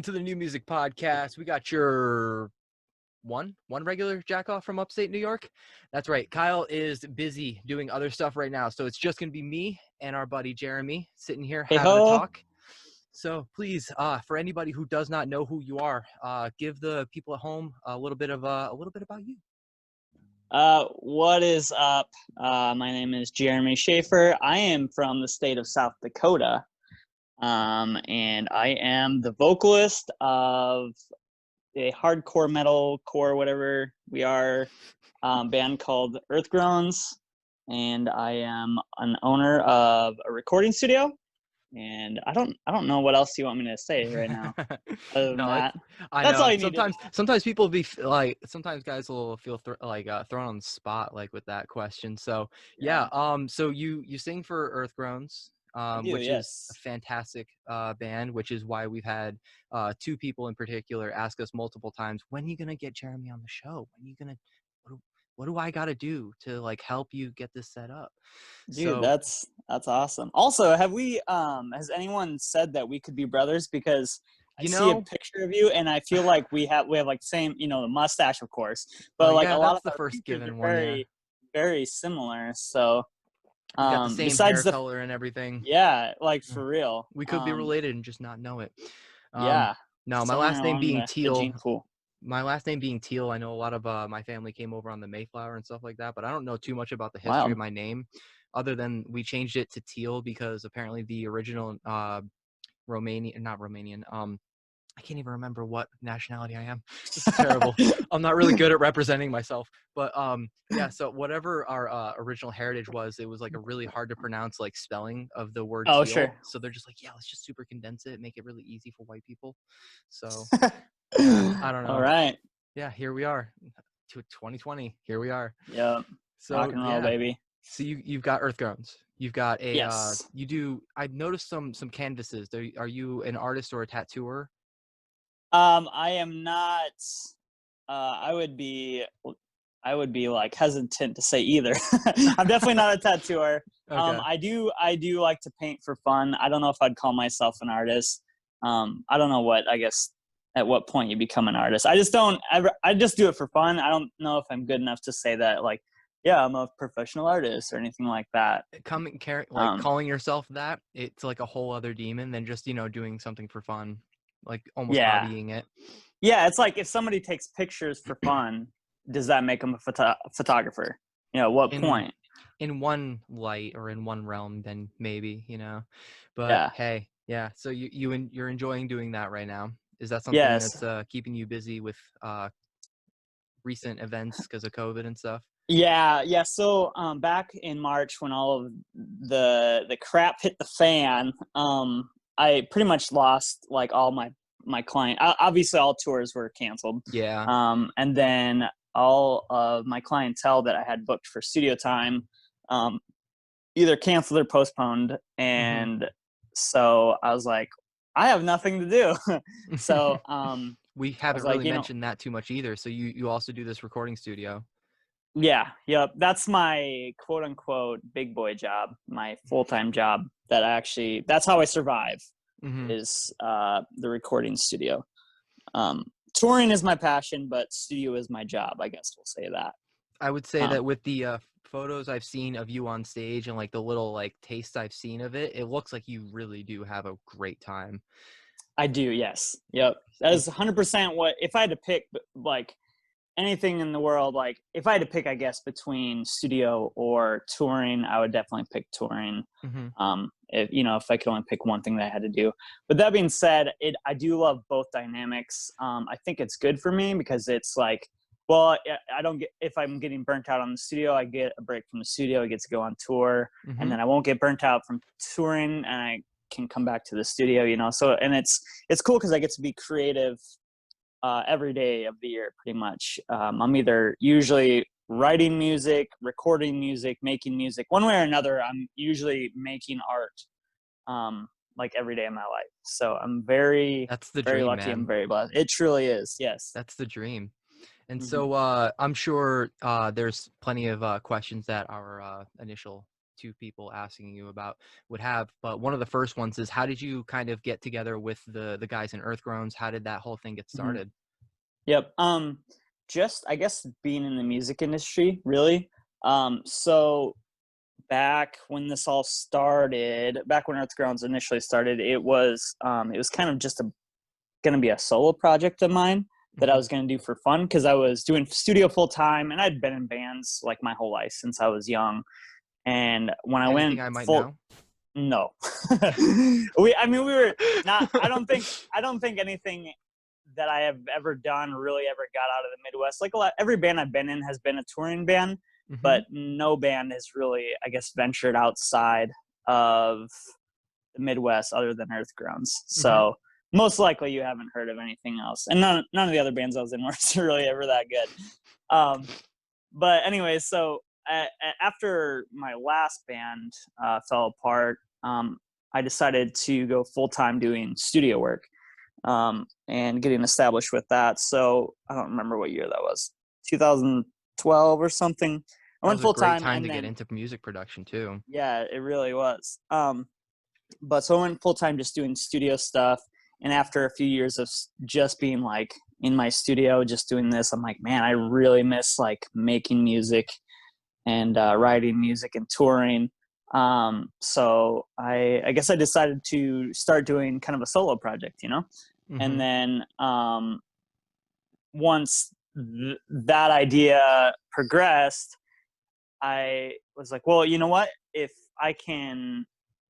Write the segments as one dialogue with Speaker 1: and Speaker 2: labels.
Speaker 1: to the Numusick podcast. We got your one regular jack off from upstate New York. That's right. Kyle is busy doing other stuff right now, so it's just gonna be me and our buddy Jeremy sitting here
Speaker 2: Hey
Speaker 1: having a
Speaker 2: ho.
Speaker 1: talk. So please, for anybody who does not know who you are, give the people at home a little bit about you.
Speaker 2: What is up? My name is Jeremy Schaeffer. I am from the state of South Dakota, and I am the vocalist of a hardcore metalcore, whatever we are, band called Earth Groans, and I am an owner of a recording studio. And I don't know what else you want me to say right now. Other than
Speaker 1: No,
Speaker 2: that,
Speaker 1: I
Speaker 2: that's
Speaker 1: know.
Speaker 2: all you need to know.
Speaker 1: Sometimes people be like, sometimes guys will feel thrown on the spot like with that question. So yeah.
Speaker 2: Yeah,
Speaker 1: So you sing for Earth Groans,
Speaker 2: I do.
Speaker 1: which is a
Speaker 2: Yes.
Speaker 1: fantastic band, which is why we've had two people in particular ask us multiple times, when are you gonna get Jeremy on the show? When are you gonna what do I gotta do to like help you get this set up?
Speaker 2: Dude,
Speaker 1: So
Speaker 2: that's awesome. Also, have we has anyone said that we could be brothers? Because I
Speaker 1: you
Speaker 2: see a
Speaker 1: know,
Speaker 2: picture of you and I feel like we have like same, the mustache of course, but like
Speaker 1: yeah,
Speaker 2: a lot
Speaker 1: that's
Speaker 2: of
Speaker 1: the
Speaker 2: our
Speaker 1: first
Speaker 2: features
Speaker 1: given
Speaker 2: are
Speaker 1: one. Yeah,
Speaker 2: very similar. So,
Speaker 1: we got the same
Speaker 2: besides
Speaker 1: hair
Speaker 2: the
Speaker 1: color and everything.
Speaker 2: yeah, like for real.
Speaker 1: We could be related and just not know it. Um,
Speaker 2: Yeah,
Speaker 1: no, my
Speaker 2: somewhere
Speaker 1: last name
Speaker 2: along
Speaker 1: being
Speaker 2: the
Speaker 1: Teal.
Speaker 2: gene pool.
Speaker 1: My last name being Teal, I know a lot of my family came over on the Mayflower and stuff like that, but I don't know too much about the history of
Speaker 2: Wild.
Speaker 1: my name, other than we changed it to Teal because apparently the original not Romanian, I can't even remember what nationality I am. This is terrible. I'm not really good at representing myself. But yeah, so whatever our original heritage was, it was like a really hard to pronounce like spelling of the word
Speaker 2: Oh,
Speaker 1: teal.
Speaker 2: sure.
Speaker 1: So they're just like, yeah, let's just super condense it, make it really easy for white people. So yeah, I don't
Speaker 2: All
Speaker 1: know.
Speaker 2: right.
Speaker 1: Yeah, here we are. 2020. Here we are.
Speaker 2: Yep. Rock
Speaker 1: So
Speaker 2: and roll,
Speaker 1: yeah.
Speaker 2: baby.
Speaker 1: So you've got Earth Groans. You've got a
Speaker 2: Yes.
Speaker 1: you do. I've noticed some canvases. Are you an artist or a tattooer?
Speaker 2: I am not. I would be. I would be like hesitant to say either. I'm definitely not a tattooer.
Speaker 1: Okay.
Speaker 2: I do like to paint for fun. I don't know if I'd call myself an artist. I don't know what. I guess at what point you become an artist. I just don't ever. I just do it for fun. I don't know if I'm good enough to say that. Like, yeah, I'm a professional artist or anything like that. Um,
Speaker 1: Calling yourself that, it's like a whole other demon than just doing something for fun, like almost
Speaker 2: yeah,
Speaker 1: hobbying it.
Speaker 2: yeah. It's like if somebody takes pictures for fun, does that make them a photographer? What
Speaker 1: in
Speaker 2: point?
Speaker 1: in one light or in one realm, then maybe but
Speaker 2: Yeah.
Speaker 1: hey, yeah, so you're enjoying doing that right now. Is that something
Speaker 2: Yes.
Speaker 1: that's keeping you busy with recent events because of COVID and stuff?
Speaker 2: Yeah, yeah. So back in March when all of the crap hit the fan, I pretty much lost like all my client. Obviously, all tours were canceled,
Speaker 1: Yeah.
Speaker 2: and then all of my clientele that I had booked for studio time um, either canceled or postponed.
Speaker 1: Hmm.
Speaker 2: And so I was like, I have nothing to do. So
Speaker 1: We
Speaker 2: I was
Speaker 1: haven't
Speaker 2: like,
Speaker 1: really mentioned that too much either. So you also do this recording studio.
Speaker 2: yeah, yep. That's my quote unquote big boy job, my full time job. That's how I survive
Speaker 1: Hmm.
Speaker 2: is the recording studio. Touring is my passion, but studio is my job. I guess we'll say that.
Speaker 1: I would say
Speaker 2: Um,
Speaker 1: that with the photos I've seen of you on stage and like the little like tastes I've seen of it, it looks like you really do have a great time.
Speaker 2: I do, yes, yep. That is
Speaker 1: It's
Speaker 2: 100% what. If I had to pick, like anything in the world, like if I had to pick, I guess between studio or touring, I would definitely pick touring.
Speaker 1: hmm
Speaker 2: If I could only pick one thing that I had to do. But that being said, I do love both dynamics. I think it's good for me because it's like, well, I don't get if I'm getting burnt out on the studio, I get a break from the studio. I get to go on tour, and
Speaker 1: hmm
Speaker 2: then I won't get burnt out from touring, and I can come back to the studio. So and it's cool because I get to be creative every day of the year, pretty much. I'm either usually writing music, recording music, making music. One way or another, I'm usually making art like every day of my life. So I'm very,
Speaker 1: That's the
Speaker 2: very
Speaker 1: dream,
Speaker 2: lucky. I'm
Speaker 1: man.
Speaker 2: very blessed. It truly is. Yes.
Speaker 1: That's the dream. And
Speaker 2: Hmm.
Speaker 1: so I'm sure there's plenty of questions that our initial two people asking you about would have. But one of the first ones is, how did you kind of get together with the guys in Earth Groans? How did that whole thing get
Speaker 2: Mhm.
Speaker 1: started?
Speaker 2: Yep. Just I guess being in the music industry, really. So back when this all started, back when Earth Grounds initially started, it was kind of just gonna be a solo project of mine that I
Speaker 1: Hmm.
Speaker 2: was gonna do for fun because I was doing studio full time and I'd been in bands like my whole life since I was young. And when I
Speaker 1: Anything
Speaker 2: went
Speaker 1: I might
Speaker 2: full,
Speaker 1: know?
Speaker 2: no, we were not. I don't think anything that I have ever done really ever got out of the Midwest. Like every band I've been in has been a touring band,
Speaker 1: Hmm.
Speaker 2: but no band has really, I guess, ventured outside of the Midwest other than Earth Groans.
Speaker 1: Hmm.
Speaker 2: So most likely you haven't heard of anything else, and none of the other bands I was in were really ever that good. Um, but anyway, so after my last band fell apart, I decided to go full time doing studio work and getting established with that. So I don't remember what year that was, 2012 or something. I
Speaker 1: That
Speaker 2: went
Speaker 1: was a
Speaker 2: full
Speaker 1: great
Speaker 2: time,
Speaker 1: time to
Speaker 2: and
Speaker 1: get
Speaker 2: then
Speaker 1: into music production too.
Speaker 2: yeah, it really was. But so I went full time just doing studio stuff. And after a few years of just being like in my studio, just doing this, I'm like, man, I really miss like making music and writing music and touring. So I guess I decided to start doing kind of a solo project, and
Speaker 1: Hmm.
Speaker 2: then once that idea progressed, I was like, well, you know what? If I can,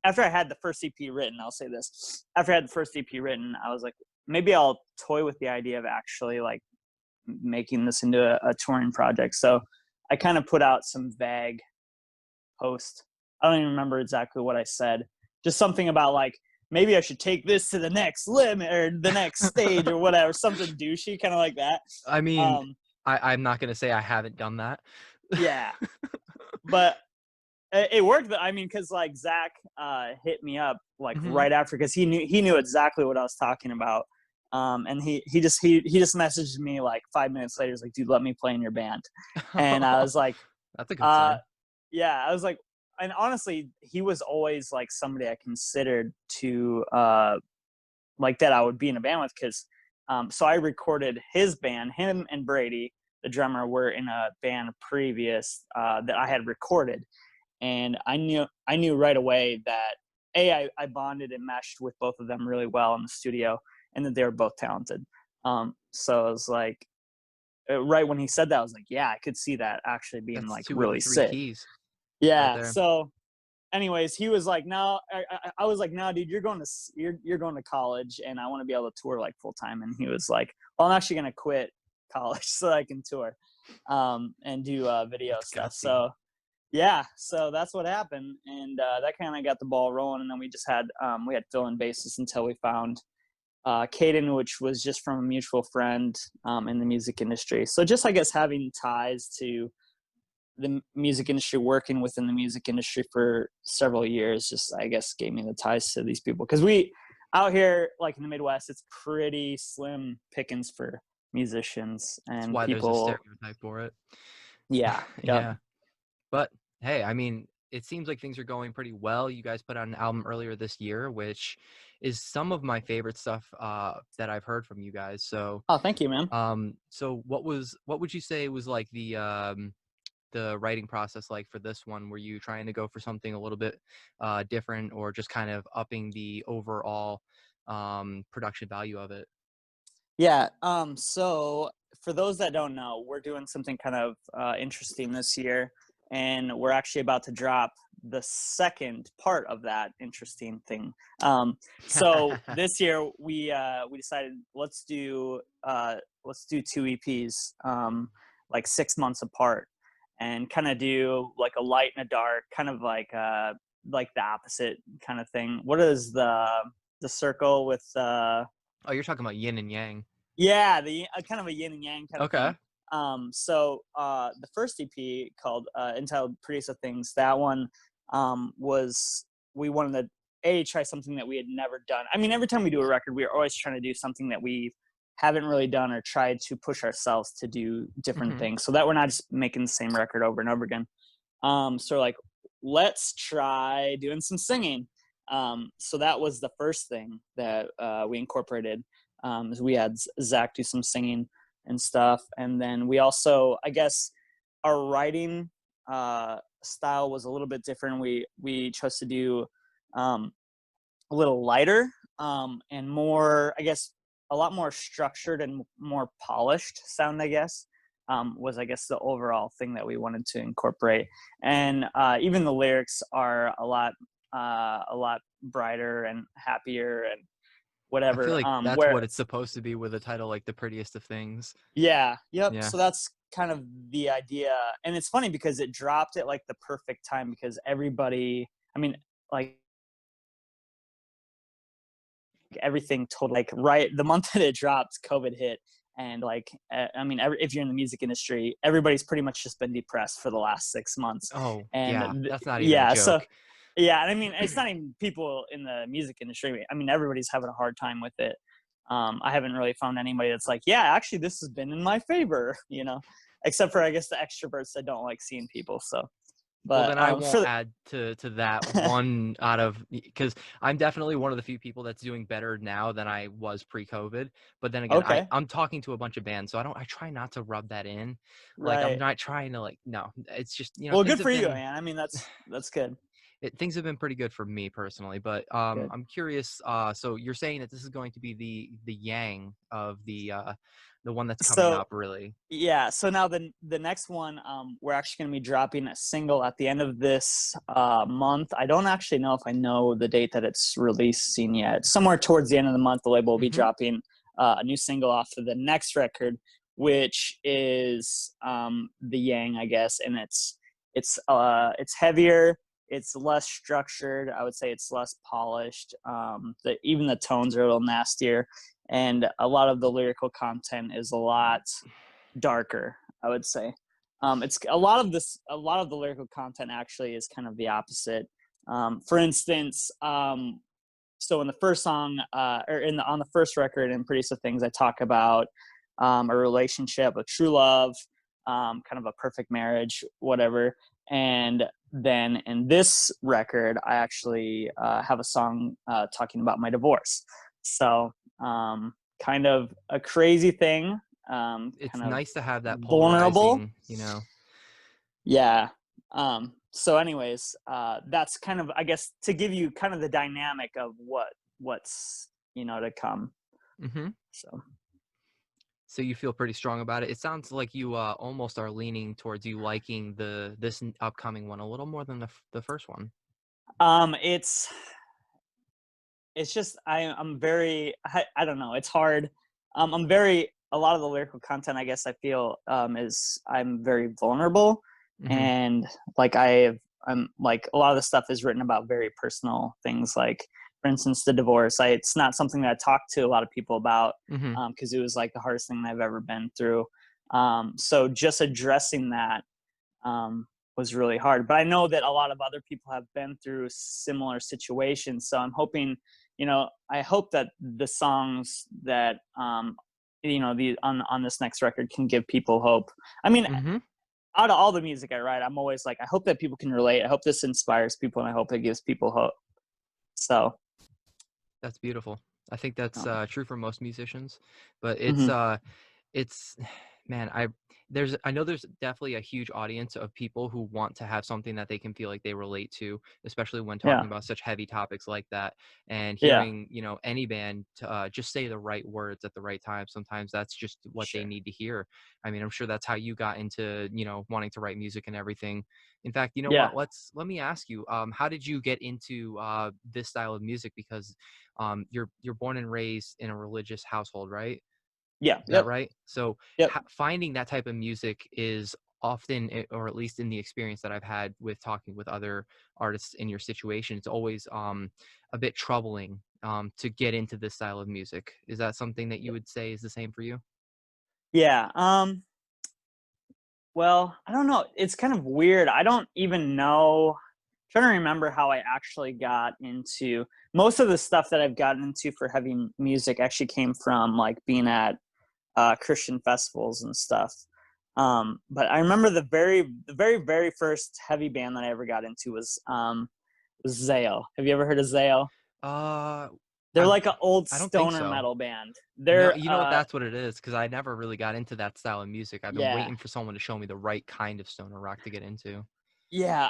Speaker 2: after I had the first EP written, I'll say this. After I had the first EP written, I was like, maybe I'll toy with the idea of actually like making this into a touring project. So I kind of put out some vague post. I don't even remember exactly what I said. Just something about like, maybe I should take this to the next limit or the next stage or whatever, something douchey, kind of like that.
Speaker 1: I mean,
Speaker 2: Um,
Speaker 1: I'm not gonna say I haven't done that.
Speaker 2: yeah, but it worked. I mean, because like Zach hit me up like
Speaker 1: Hmm.
Speaker 2: right after because he knew exactly what I was talking about. And he just messaged me like 5 minutes later. He's like, "Dude, let me play in your band," and I was like,
Speaker 1: That's a good
Speaker 2: uh,
Speaker 1: sign.
Speaker 2: "Yeah." I was like, and honestly, he was always like somebody I considered to like that I would be in a band with because so I recorded his band. Him and Brady, the drummer, were in a band previous that I had recorded, and I knew right away that I bonded and meshed with both of them really well in the studio, and that they were both talented. So I was like, right when he said that, I was like, yeah, I could see that actually being
Speaker 1: That's
Speaker 2: like
Speaker 1: two of the
Speaker 2: really
Speaker 1: three
Speaker 2: sick.
Speaker 1: keys right
Speaker 2: Yeah.
Speaker 1: there.
Speaker 2: So, anyways, he was like, no, I was like, no, dude, you're going to college, and I want to be able to tour like full time. And he was like, well, I'm actually gonna quit college so I can tour, and do video
Speaker 1: That's
Speaker 2: stuff.
Speaker 1: gutsy.
Speaker 2: So yeah, so that's what happened, and that kind of got the ball rolling. And then we had fill-in basis until we found Caden, which was just from a mutual friend in the music industry. So just I guess having ties to the music industry, working within the music industry for several years, just I guess gave me the ties to these people because we out here like in the Midwest, it's pretty slim pickings for musicians
Speaker 1: That's
Speaker 2: and
Speaker 1: why there's a
Speaker 2: people.
Speaker 1: stereotype for it.
Speaker 2: Yeah, yep,
Speaker 1: Yeah. But hey, I mean, it seems like things are going pretty well. You guys put out an album earlier this year, which is some of my favorite stuff that I've heard from you guys. So,
Speaker 2: oh, thank you, man.
Speaker 1: so what would you say was like the writing process like for this one? Were you trying to go for something a little bit different, or just kind of upping the overall production value of it?
Speaker 2: Yeah. So for those that don't know, we're doing something kind of interesting this year, and we're actually about to drop the second part of that interesting thing. So this year we decided let's do two EPs, like 6 months apart, and kind of do like a light and a dark, kind of like the opposite kind of thing. What is the circle with
Speaker 1: Oh, you're talking about yin and yang.
Speaker 2: yeah, the kind of a yin and yang kind of
Speaker 1: Okay.
Speaker 2: thing. So the first EP called entitled "Produce Things," that one was we wanted to try something that we had never done. I mean, every time we do a record, we are always trying to do something that we haven't really done or tried to push ourselves to do different
Speaker 1: Hmm.
Speaker 2: things, so that we're not just making the same record over and over again. So like, let's try doing some singing. So that was the first thing that we incorporated. Is we had Zach do some singing and stuff, and then we also, I guess, our writing style was a little bit different. We chose to do a little lighter and more, I guess, a lot more structured and more polished sound, I guess. Was, I guess, the overall thing that we wanted to incorporate. And even the lyrics are a lot brighter and happier and
Speaker 1: I feel
Speaker 2: whatever.
Speaker 1: like that's
Speaker 2: Where
Speaker 1: what it's supposed to be with a title like The Prettiest of Things.
Speaker 2: Yeah, yep.
Speaker 1: Yeah.
Speaker 2: So that's kind of the idea. And it's funny because it dropped at like the perfect time because everybody, I mean, like everything totally, like, right the month that it dropped, COVID hit. And like I mean, if you're in the music industry, everybody's pretty much just been depressed for the last 6 months.
Speaker 1: Oh,
Speaker 2: And
Speaker 1: yeah. That's not even a
Speaker 2: yeah, so
Speaker 1: joke.
Speaker 2: yeah, and I mean, it's not even people in the music industry. I mean, everybody's having a hard time with it. I haven't really found anybody that's like, yeah, actually this has been in my favor, except for, I guess, the extroverts that don't like seeing people. So
Speaker 1: Well,
Speaker 2: but
Speaker 1: then I
Speaker 2: for
Speaker 1: won't add to that one out of, because I'm definitely one of the few people that's doing better now than I was pre-COVID. But then again,
Speaker 2: okay,
Speaker 1: I'm talking to a bunch of bands, so I try not to rub that in. Like, I'm
Speaker 2: right.
Speaker 1: not trying to, like, no, it's just,
Speaker 2: Well,
Speaker 1: things
Speaker 2: good
Speaker 1: have
Speaker 2: for you,
Speaker 1: been
Speaker 2: man. I mean, that's good.
Speaker 1: things have been pretty good for me personally. But
Speaker 2: Good.
Speaker 1: I'm curious. So you're saying that this is going to be the yang of the one that's coming
Speaker 2: So
Speaker 1: up, really?
Speaker 2: yeah, so now the next one, we're actually going to be dropping a single at the end of this month. I don't actually know if I know the date that it's releasing yet. Somewhere towards the end of the month, the label will be
Speaker 1: Mm-hmm.
Speaker 2: dropping a new single off of the next record, which is the Yang, I guess, and it's heavier. It's less structured. I would say it's less polished. Even the tones are a little nastier, and a lot of the lyrical content is a lot darker, I would say. It's a lot of the lyrical content actually is kind of the opposite. For instance, so in the first song, or on the first record in Prettiest of Things, I talk about a relationship, a true love, kind of a perfect marriage, whatever. And then in this record, I actually have a song talking about my divorce. So kind of a crazy thing,
Speaker 1: It's
Speaker 2: kind of
Speaker 1: nice to have that
Speaker 2: vulnerable.
Speaker 1: polarizing.
Speaker 2: Yeah. So anyways, that's kind of, I guess, to give you kind of the dynamic of what's to come.
Speaker 1: Mm-hmm.
Speaker 2: So
Speaker 1: So you feel pretty strong about it. It sounds like you almost are leaning towards you liking this upcoming one a little more than the first one.
Speaker 2: um it's it's just I'm very, I don't know, it's hard. I'm very, a lot of the lyrical content, I guess, I feel is I'm very vulnerable.
Speaker 1: Mm-hmm.
Speaker 2: And like I'm like, a lot of the stuff is written about very personal things, like for instance the divorce. It's not something that I talked to a lot of people about,
Speaker 1: Mm-hmm.
Speaker 2: because it was like the hardest thing I've ever been through. So just addressing that was really hard. But I know that a lot of other people have been through similar situations. So I'm hoping, I hope that the songs that, the on this next record can give people hope. I mean,
Speaker 1: Mm-hmm.
Speaker 2: out of all the music I write, I'm always like, I hope that people can relate. I hope this inspires people, and I hope it gives people hope. So,
Speaker 1: That's beautiful. I think that's
Speaker 2: um,
Speaker 1: true for most musicians, but
Speaker 2: mhm.
Speaker 1: it's man, I know there's definitely a huge audience of people who want to have something that they can feel like they relate to, especially when
Speaker 2: Yeah,
Speaker 1: talking about such heavy topics like that. And
Speaker 2: yeah,
Speaker 1: hearing, any band just say the right words at the right time, sometimes that's just what they
Speaker 2: sure.
Speaker 1: need to hear. I mean, I'm sure that's how you got into, wanting to write music and everything. In fact, you know
Speaker 2: Yeah,
Speaker 1: what? Let me ask you, how did you get into this style of music? Because you're born and raised in a religious household, right?
Speaker 2: yeah,
Speaker 1: Is that
Speaker 2: yep,
Speaker 1: right? So
Speaker 2: yep,
Speaker 1: finding that type of music is often, or at least in the experience that I've had with talking with other artists in your situation, it's always a bit troubling to get into this style of music. Is that something that you would say is the same for you?
Speaker 2: yeah. Well, I don't know. It's kind of weird. I don't even know. I'm trying to remember how I actually got into most of the stuff that I've gotten into for heavy music actually came from like being at Christian festivals and stuff. But I remember the very first heavy band that I ever got into was Zayo. Have you ever heard of Zayo?
Speaker 1: Uh,
Speaker 2: They're
Speaker 1: I
Speaker 2: like an old
Speaker 1: I don't think
Speaker 2: stoner
Speaker 1: so.
Speaker 2: metal band.
Speaker 1: No,
Speaker 2: They're
Speaker 1: you know what? That's what it is, because I never really got into that style of music. I've been
Speaker 2: yeah.
Speaker 1: waiting for someone to show me the right kind of stoner rock to get into.
Speaker 2: Yeah,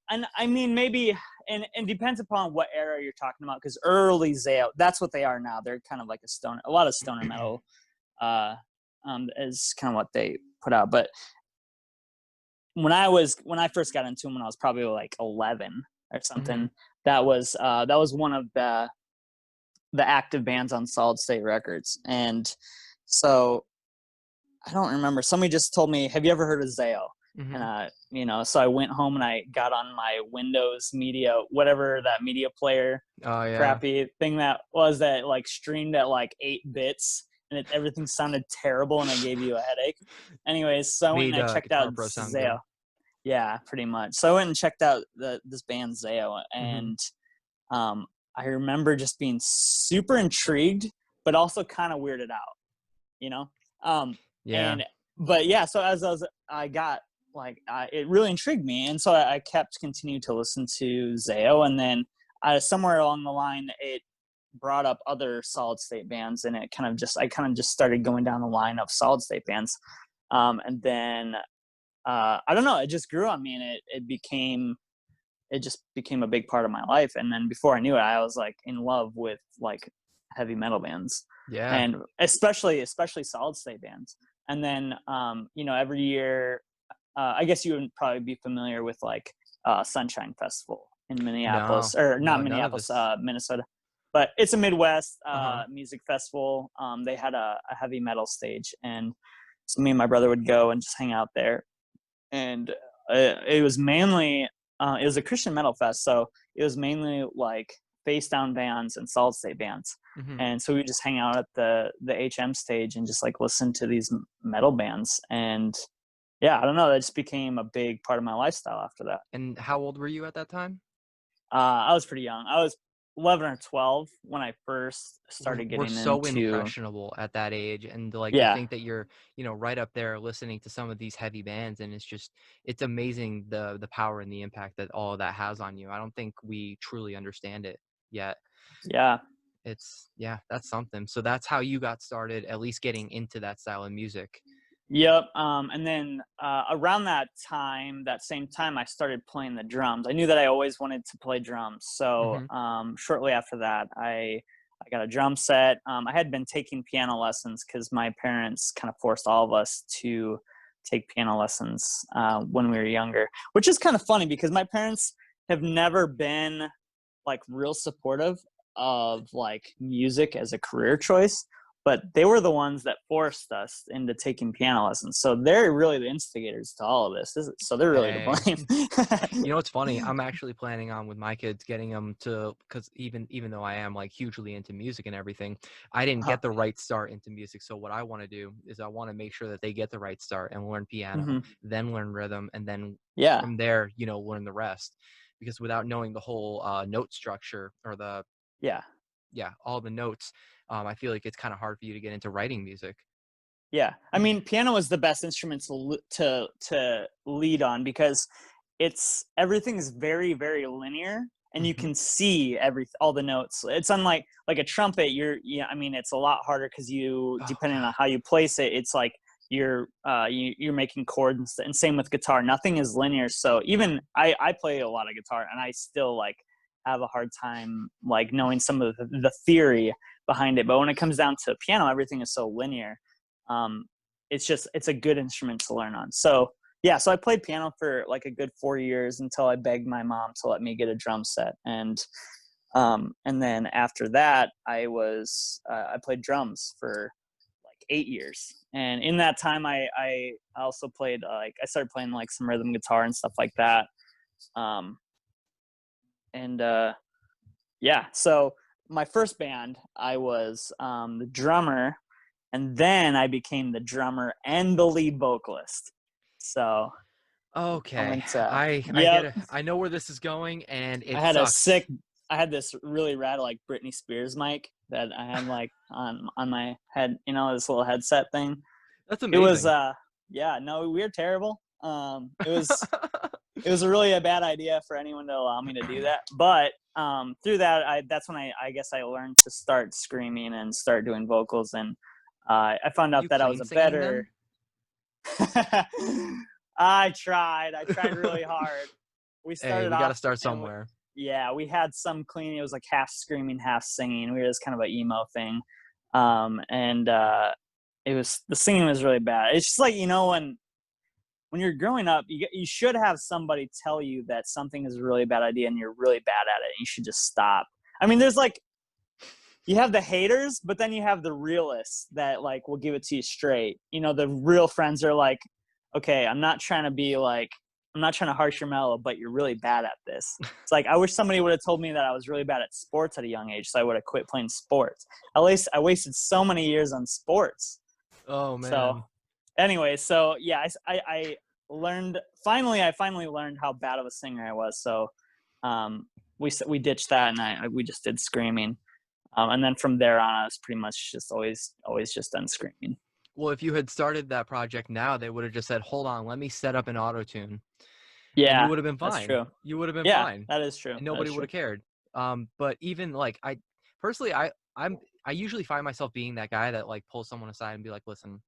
Speaker 2: and I mean maybe, and depends upon what era you're talking about. Because early Zayo, that's what they are now. They're kind of like a lot of stoner metal, uh, is kind of what they put out. But when I first got into them, when I was probably like 11 or
Speaker 1: Hmm.
Speaker 2: something, that was one of the active bands on Solid State Records, and so I don't remember. Somebody just told me, "Have you ever heard of Zayo?" And
Speaker 1: Hmm.
Speaker 2: so I went home and I got on my Windows Media, whatever that media player,
Speaker 1: Oh yeah,
Speaker 2: crappy thing that was, that like streamed at like 8 bits, and everything sounded terrible, and it gave you a headache. Anyways, so I went and
Speaker 1: made
Speaker 2: I checked
Speaker 1: Guitar
Speaker 2: out
Speaker 1: Pro sound
Speaker 2: Zayo.
Speaker 1: good.
Speaker 2: Yeah, pretty much. So I went and checked out this band Zayo,
Speaker 1: Hmm.
Speaker 2: and um, I remember just being super intrigued, but also kind of weirded out, you know. Um,
Speaker 1: Yeah.
Speaker 2: and but yeah, so as I got like it really intrigued me, and so I kept continuing to listen to Zayo, and then somewhere along the line it brought up other solid state bands, and I kind of just started going down the line of solid state bands, and then I don't know, it just grew on me, and it just became a big part of my life. And then before I knew it, I was like in love with like heavy metal bands,
Speaker 1: Yeah.
Speaker 2: and especially solid state bands. And then every year, I guess you would probably be familiar with like Sunshine Festival in
Speaker 1: No,
Speaker 2: Minneapolis, or not
Speaker 1: no, none of
Speaker 2: Minneapolis,
Speaker 1: this.
Speaker 2: Minnesota. But it's a Midwest
Speaker 1: Uh-huh.
Speaker 2: music festival. They had a heavy metal stage, and so me and my brother would go and just hang out there. And it was mainly it was a Christian metal fest, so it was mainly like face down bands and solid state bands.
Speaker 1: Hmm.
Speaker 2: And so we just hang out at the HM stage and just like listen to these metal bands. And yeah, I don't know, that just became a big part of my lifestyle after that.
Speaker 1: And how old were you at that time?
Speaker 2: I was pretty young. I was 11 or 12 when I first started
Speaker 1: We're
Speaker 2: getting
Speaker 1: so
Speaker 2: into.
Speaker 1: impressionable at that age, and like to
Speaker 2: Yeah,
Speaker 1: think that you're, right up there listening to some of these heavy bands, and it's amazing the power and the impact that all of that has on you. I don't think we truly understand it yet.
Speaker 2: yeah.
Speaker 1: Yeah, that's something. So that's how you got started, at least getting into that style of music.
Speaker 2: Yep. And then around that same time, I started playing the drums. I knew that I always wanted to play drums. So
Speaker 1: Hmm.
Speaker 2: shortly after that, I got a drum set. I had been taking piano lessons because my parents kind of forced all of us to take piano lessons when we were younger, which is kind of funny because my parents have never been like real supportive of like music as a career choice, but they were the ones that forced us into taking piano lessons, so they're really the instigators to all of this, so they're really to
Speaker 1: Hey,
Speaker 2: blame.
Speaker 1: you know what's funny? I'm actually planning on with my kids getting them to, because even though I am like hugely into music and everything, I didn't
Speaker 2: uh,
Speaker 1: get the right start into music. So what I want to do is I want to make sure that they get the right start and learn piano,
Speaker 2: hmm
Speaker 1: then learn rhythm, and then
Speaker 2: yeah,
Speaker 1: from there, learn the rest. Because without knowing the whole note structure, or
Speaker 2: yeah,
Speaker 1: all the notes, I feel like it's kind of hard for you to get into writing music.
Speaker 2: yeah. I mean, piano is the best instrument to lead on because it's everything is very very linear, and you
Speaker 1: Hmm.
Speaker 2: can see all the notes. It's unlike like a trumpet. I mean, it's a lot harder because you,
Speaker 1: Oh
Speaker 2: depending on
Speaker 1: God.
Speaker 2: how you place it, it's like you're making chords, and same with guitar. Nothing is linear. So even I play a lot of guitar, and I still like have a hard time like knowing some of the theory behind it. But when it comes down to piano, everything is so linear. um it's a good instrument to learn on. So yeah, so I played piano for like a good 4 years until I begged my mom to let me get a drum set. And then after that, I played drums for like 8 years. And in that time, I also played like I started playing like some rhythm guitar and stuff like that. Um, and Yeah, so my first band, I was the drummer, and then I became the drummer and the lead vocalist. So I
Speaker 1: Okay,
Speaker 2: went,
Speaker 1: I get
Speaker 2: yep.
Speaker 1: it. I know where this is going, and
Speaker 2: I
Speaker 1: it
Speaker 2: had a
Speaker 1: sucks.
Speaker 2: sick, I had this really rad like Britney Spears mic that I had like on my head, this little headset thing.
Speaker 1: That's
Speaker 2: It was
Speaker 1: amazing.
Speaker 2: Yeah, no, we were terrible. It was really a bad idea for anyone to allow me to do that. But through that, that's when I guess I learned to start screaming and start doing vocals, and I found out
Speaker 1: You
Speaker 2: that I was
Speaker 1: clean
Speaker 2: a
Speaker 1: singing
Speaker 2: better.
Speaker 1: then?
Speaker 2: I tried really hard. We
Speaker 1: Hey,
Speaker 2: started
Speaker 1: we got to
Speaker 2: off,
Speaker 1: start
Speaker 2: and
Speaker 1: somewhere.
Speaker 2: yeah, we had some cleaning. It was like half screaming, half singing. We were just kind of an emo thing, and it was the singing was really bad. It's just like when you're growing up, you should have somebody tell you that something is a really bad idea and you're really bad at it. And you should just stop. I mean, there's like you have the haters, but then you have the realists that like will give it to you straight. The real friends are like, okay, I'm not trying to harsh your mellow, but you're really bad at this. It's like I wish somebody would have told me that I was really bad at sports at a young age, so I would have quit playing sports. At least I wasted so many years on sports.
Speaker 1: Oh
Speaker 2: So
Speaker 1: man.
Speaker 2: anyway, so yeah, I learned finally. I finally learned how bad of a singer I was. So um, we ditched that, and we just did screaming. And then from there on, I was pretty much just always just done screaming.
Speaker 1: Well, if you had started that project now, they would have just said, "Hold on, let me set up an auto tune," and you
Speaker 2: Yeah,
Speaker 1: would have been
Speaker 2: that's
Speaker 1: fine.
Speaker 2: true.
Speaker 1: You would have been
Speaker 2: Yeah,
Speaker 1: fine,
Speaker 2: that is true.
Speaker 1: and
Speaker 2: That
Speaker 1: nobody
Speaker 2: is
Speaker 1: would
Speaker 2: true.
Speaker 1: have cared. But even like I personally, I usually find myself being that guy that like pulls someone aside and be like, "Listen,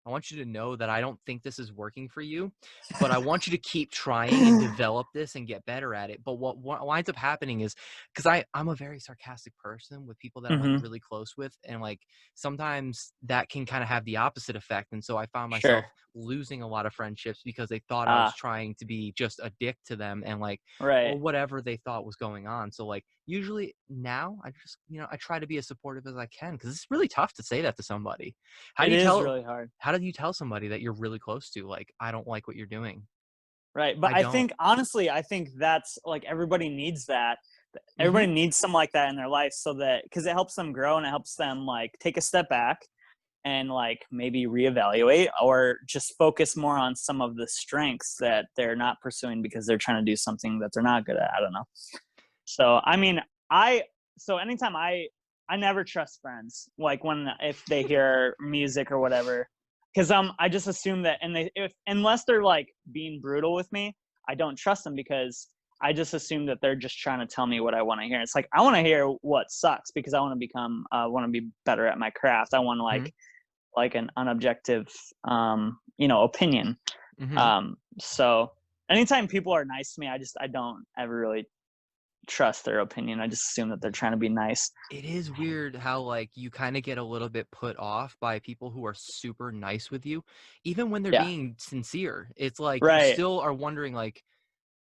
Speaker 1: I want you to know that I don't think this is working for you, but I want you to keep trying and develop this and get better at it." But what winds up happening is because I'm a very sarcastic person with people that I'm like
Speaker 2: Hmm.
Speaker 1: really close with, and like sometimes that can kind of have the opposite effect. And so I found myself
Speaker 2: Sure.
Speaker 1: losing a lot of friendships because they thought I was
Speaker 2: Ah,
Speaker 1: trying to be just a dick to them and like or
Speaker 2: right.
Speaker 1: whatever they thought was going on. So like usually now I just I try to be as supportive as I can because it's really tough to say that to somebody. How do
Speaker 2: It
Speaker 1: you
Speaker 2: is
Speaker 1: tell
Speaker 2: really hard.
Speaker 1: how do you tell somebody that you're really close to, like, "I don't like what you're doing"?
Speaker 2: Right. But
Speaker 1: I
Speaker 2: I
Speaker 1: don't.
Speaker 2: think honestly, I think that's like everybody needs that.
Speaker 1: Mhm.
Speaker 2: Everybody needs something like that in their life so that because it helps them grow and it helps them like take a step back and like maybe reevaluate or just focus more on some of the strengths that they're not pursuing because they're trying to do something that they're not good at. I don't know. So I mean, I so anytime I never trust friends like when if they hear music or whatever because I just assume that and they if unless they're like being brutal with me, I don't trust them because I just assume that they're just trying to tell me what I want to hear. It's like I want to hear what sucks because I want to become want to be better at my craft. I want
Speaker 1: Mhm.
Speaker 2: like an unobjective opinion.
Speaker 1: Mhm.
Speaker 2: So anytime people are nice to me, I don't ever really trust their opinion. I just assume that they're trying to be nice.
Speaker 1: It is weird how, like, you kinda get a little bit put off by people who are super nice with you, even when they're
Speaker 2: Yeah.
Speaker 1: being sincere. It's like you
Speaker 2: Right.
Speaker 1: still are wondering, like,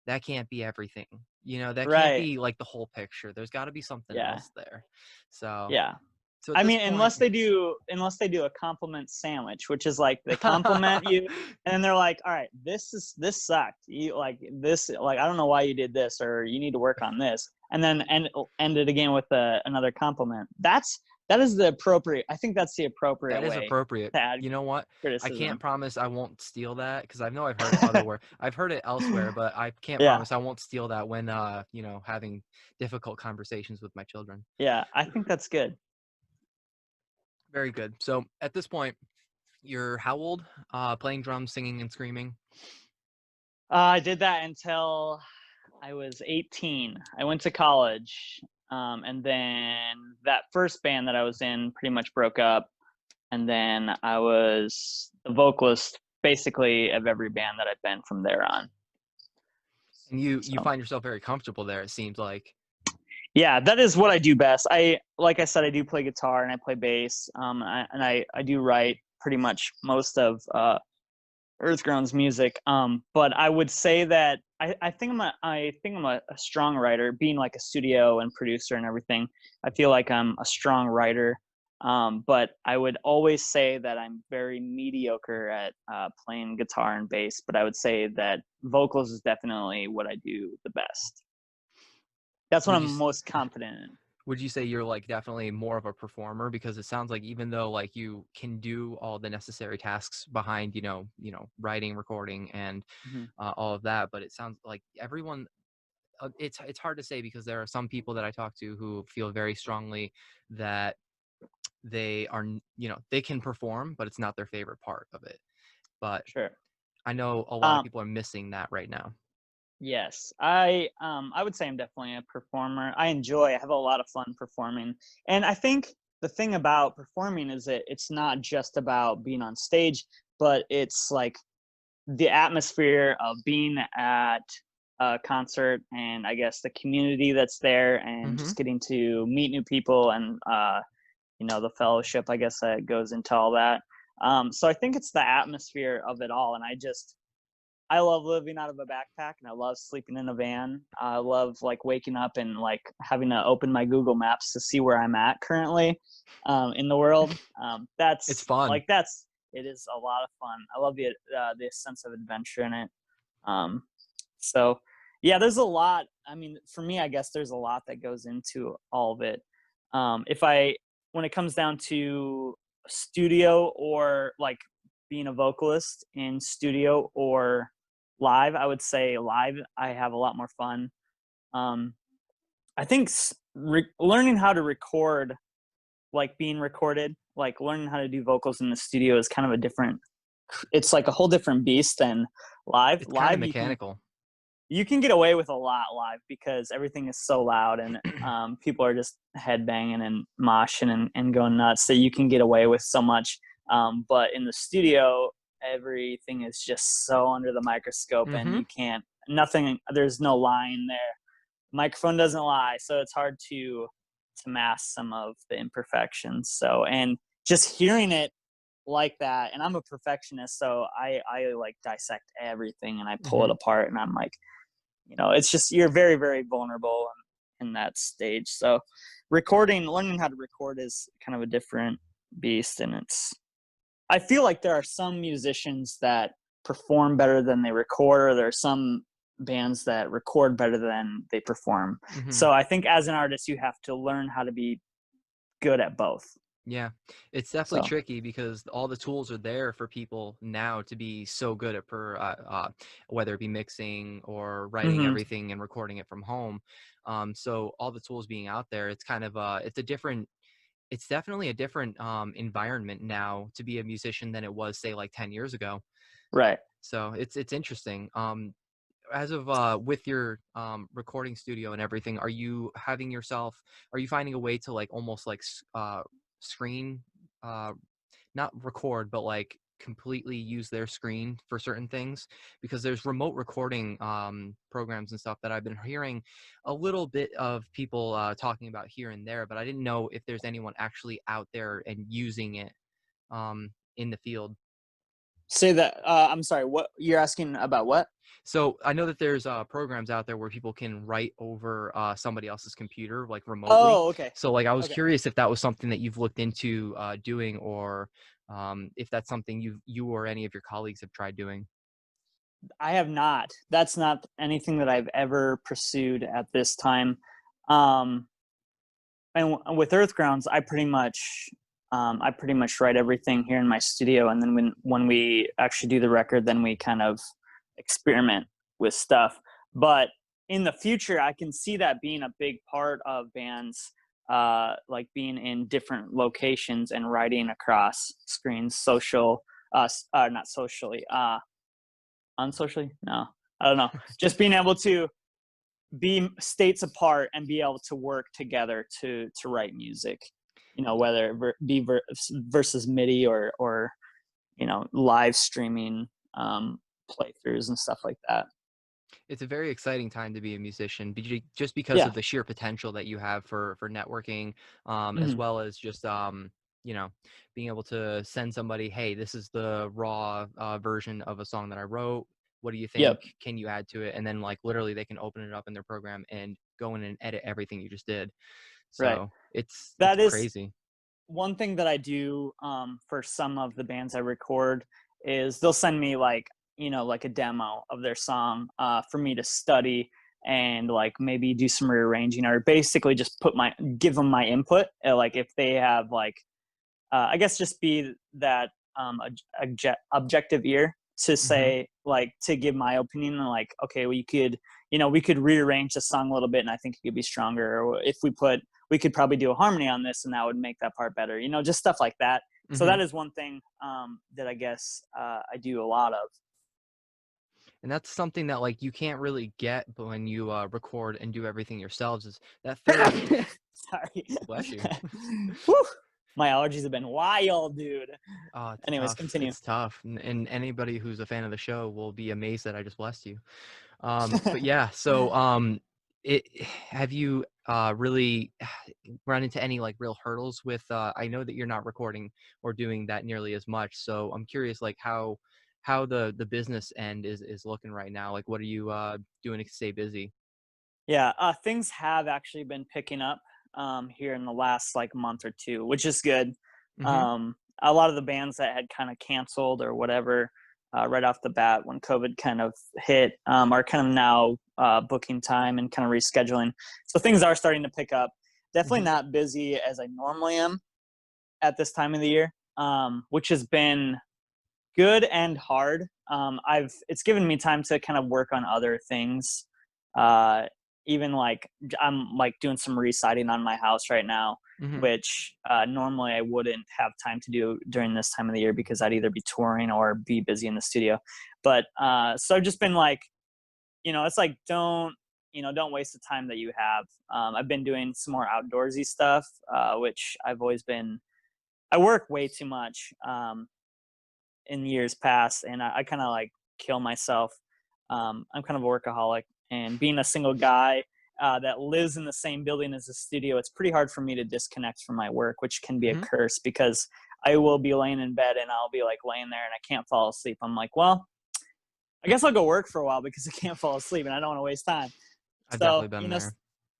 Speaker 1: "That can't be everything." That can't
Speaker 2: Right.
Speaker 1: be, like, the whole picture. There's gotta be something
Speaker 2: Yeah.
Speaker 1: else there. So
Speaker 2: Yeah.
Speaker 1: so at
Speaker 2: I
Speaker 1: this
Speaker 2: mean,
Speaker 1: point
Speaker 2: unless they do a compliment sandwich, which is like they compliment you and then they're like, "All right, this sucked. You like this like I don't know why you did this or you need to work on this." And then end it again with another compliment. That is the appropriate. I think that's the appropriate
Speaker 1: That is
Speaker 2: way
Speaker 1: appropriate.
Speaker 2: to add
Speaker 1: You know what? I can't
Speaker 2: criticism.
Speaker 1: promise I won't steal that because I know I've heard it otherwhere. I've heard it elsewhere, but I can't
Speaker 2: Yeah.
Speaker 1: promise I won't steal that when, having difficult conversations with my children.
Speaker 2: Yeah, I think that's good.
Speaker 1: Very good. So at this point, you're how old? Playing drums, singing, and screaming.
Speaker 2: I did that until I was 18. I went to college, and then that first band that I was in pretty much broke up, and then I was the vocalist basically of every band that I've been from there on.
Speaker 1: And you
Speaker 2: So
Speaker 1: find yourself very comfortable there, it seems like.
Speaker 2: yeah, that is what I do best. Like I said, I do play guitar and I play bass, and I do write pretty much most of Earth Groans music. But I would say that I think I'm a strong writer, being like a studio and producer and everything. I feel like I'm a strong writer. But I would always say that I'm very mediocre at playing guitar and bass. But I would say that vocals is definitely what I do the best. That's what
Speaker 1: Would you
Speaker 2: I'm
Speaker 1: s-
Speaker 2: most confident in.
Speaker 1: would you say you're like definitely more of a performer because it sounds like even though like you can do all the necessary tasks behind writing, recording, and
Speaker 2: Mhm.
Speaker 1: all of that, but it sounds like everyone it's hard to say because there are some people that I talk to who feel very strongly that they are they can perform, but it's not their favorite part of it. but
Speaker 2: Sure.
Speaker 1: I know a lot of
Speaker 2: Um,
Speaker 1: people are missing that right now.
Speaker 2: yes, I would say I'm definitely a performer. I have a lot of fun performing, and I think the thing about performing is that it's not just about being on stage, but it's like the atmosphere of being at a concert, and I guess the community that's there, and
Speaker 1: Hmm.
Speaker 2: just getting to meet new people, and the fellowship, I guess, that goes into all that. So I think it's the atmosphere of it all, and I love living out of a backpack, and I love sleeping in a van. I love like waking up and like having to open my Google Maps to see where I'm at currently in the world.
Speaker 1: It's fun.
Speaker 2: That's it is a lot of fun. I love the sense of adventure in it. Um, so yeah, there's a lot. I mean, for me, I guess there's a lot that goes into all of it. If I When it comes down to studio or like being a vocalist in studio or live, I would say live I have a lot more fun. Um, I think learning how to record, like being recorded, like learning how to do vocals in the studio is kind of a different. It's like a whole different beast than live.
Speaker 1: It's kind of
Speaker 2: Live,
Speaker 1: mechanical.
Speaker 2: you can get away with a lot live because everything is so loud, and people are just headbanging and moshing and going nuts, that you can get away with so much. But in the studio, everything is just so under the microscope, and
Speaker 1: Hmm.
Speaker 2: you can't, nothing, there's no line there. Microphone doesn't lie, so it's hard to mask some of the imperfections. So, and just hearing it like that, and I'm a perfectionist, so I like dissect everything and I pull it
Speaker 1: Hmm.
Speaker 2: apart, and I'm like, it's just, you're very, very vulnerable in that stage. So learning how to record is kind of a different beast. And I feel like there are some musicians that perform better than they record, or there are some bands that record better than they perform.
Speaker 1: Hmm.
Speaker 2: So I think as an artist, you have to learn how to be good at both.
Speaker 1: Yeah, it's definitely
Speaker 2: So,
Speaker 1: tricky because all the tools are there for people now to be so good at whether it be mixing or writing
Speaker 2: mhm,
Speaker 1: everything and recording it from home. So all the tools being out there, it's kind of it's definitely a different environment now to be a musician than it was, say, like 10 years ago.
Speaker 2: right.
Speaker 1: So it's interesting. As of with your recording studio and everything, are you finding a way to like almost like screen, uh not record, but like completely use their screen for certain things? Because there's remote recording programs and stuff that I've been hearing a little bit of people talking about here and there, but I didn't know if there's anyone actually out there and using it in the field.
Speaker 2: Say that. I'm sorry. What you're asking about? What?
Speaker 1: So I know that there's programs out there where people can write over somebody else's computer like remotely.
Speaker 2: Oh, okay.
Speaker 1: So like I was
Speaker 2: Okay.
Speaker 1: curious if that was something that you've looked into doing, or if that's something you or any of your colleagues have tried doing.
Speaker 2: I have not. That's not anything that I've ever pursued at this time. Um, with Earth Grounds, I pretty much write everything here in my studio, and then when we actually do the record, then we kind of experiment with stuff. But in the future, I can see that being a big part of bands, like being in different locations and writing across screens, not socially, unsocially, no, I don't know, just being able to be states apart and be able to work together to write music, whether it be versus MIDI or live streaming, playthroughs and stuff like that.
Speaker 1: It's a very exciting time to be a musician, just because
Speaker 2: Yeah.
Speaker 1: of the sheer potential that you have for networking, as
Speaker 2: Hmm.
Speaker 1: well as just you know, being able to send somebody, hey, this is the raw version of a song that I wrote. What do you think?
Speaker 2: Yep.
Speaker 1: Can you add to it? And then like literally, they can open it up in their program and go in and edit everything you just did.
Speaker 2: Right.
Speaker 1: So it's
Speaker 2: That is
Speaker 1: crazy.
Speaker 2: one thing that I do, for some of the bands I record, is they'll send me like, like a demo of their song, for me to study, and like maybe do some rearranging, or basically just give them my input. Like if they have like, I guess just be that, objective ear to
Speaker 1: Hmm.
Speaker 2: say, like, to give my opinion, and like, okay, well, we could rearrange the song a little bit, and I think it could be stronger. Or if we could probably do a harmony on this, and that would make that part better. Just stuff like that. So
Speaker 1: Mm-hmm.
Speaker 2: that is one thing that I guess I do a lot of.
Speaker 1: And that's something that like you can't really get when you record and do everything yourselves is that third.
Speaker 2: Sorry.
Speaker 1: Bless you.
Speaker 2: Whew. My allergies have been wild, dude.
Speaker 1: Oh, it's
Speaker 2: Anyways,
Speaker 1: tough.
Speaker 2: continue.
Speaker 1: It's tough. And anybody who's a fan of the show will be amazed that I just blessed you. But yeah, so it have you really run into any like real hurdles with I know that you're not recording or doing that nearly as much. So I'm curious like how the business end is looking right now. Like what are you doing to stay busy?
Speaker 2: Yeah, things have actually been picking up here in the last like month or two, which is good.
Speaker 1: Mhm.
Speaker 2: A lot of the bands that had kind of canceled or whatever right off the bat when COVID kind of hit are kind of now booking time and kind of rescheduling. So things are starting to pick up. Definitely
Speaker 1: Mhm.
Speaker 2: not busy as I normally am at this time of the year, which has been good and hard. It's given me time to kind of work on other things. Uh, Even like I'm like doing some residing on my house right now,
Speaker 1: Mhm.
Speaker 2: which normally I wouldn't have time to do during this time of the year because I'd either be touring or be busy in the studio. But so I've just been like, it's like don't waste the time that you have. I've been doing some more outdoorsy stuff, which I work way too much. In years past, and I kind of like kill myself. I'm kind of a workaholic, and being a single guy that lives in the same building as the studio, it's pretty hard for me to disconnect from my work, which can be a
Speaker 1: Mhm.
Speaker 2: curse because I will be laying in bed and I'll be like laying there and I can't fall asleep. I'm like, well, I guess I'll go work for a while because I can't fall asleep and I don't want to waste time.
Speaker 1: I've
Speaker 2: So,
Speaker 1: definitely been there.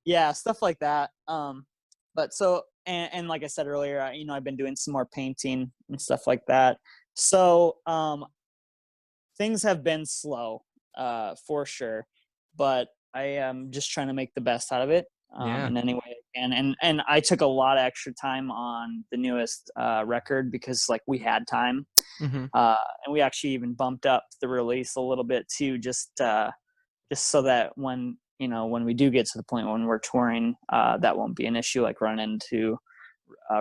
Speaker 2: yeah, stuff like that. But so, and like I said earlier, I've been doing some more painting and stuff like that. So, things have been slow, for sure, but I am just trying to make the best out of it
Speaker 1: Yeah.
Speaker 2: in any way I can. And I took a lot of extra time on the newest record because like we had time,
Speaker 1: Mhm.
Speaker 2: and we actually even bumped up the release a little bit too, just so that when we do get to the point when we're touring, that won't be an issue, like running into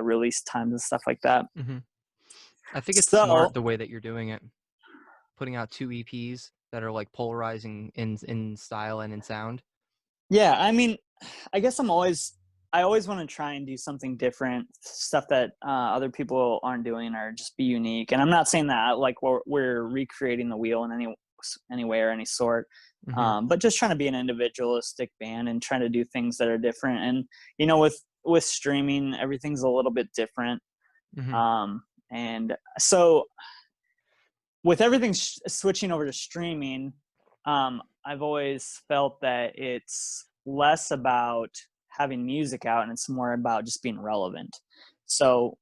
Speaker 2: release times and stuff like that.
Speaker 1: Mhm. I think it's
Speaker 2: So
Speaker 1: smart the way that you're doing it. Putting out 2 EPs that are like polarizing in style and in sound.
Speaker 2: yeah, I mean, I guess I always want to try and do something different, stuff that other people aren't doing, or just be unique. And I'm not saying that like we're recreating the wheel in any way or any sort,
Speaker 1: Mhm.
Speaker 2: but just trying to be an individualistic band and trying to do things that are different. And with streaming, everything's a little bit different.
Speaker 1: Mhm.
Speaker 2: And so with everything switching over to streaming, I've always felt that it's less about having music out and it's more about just being relevant. So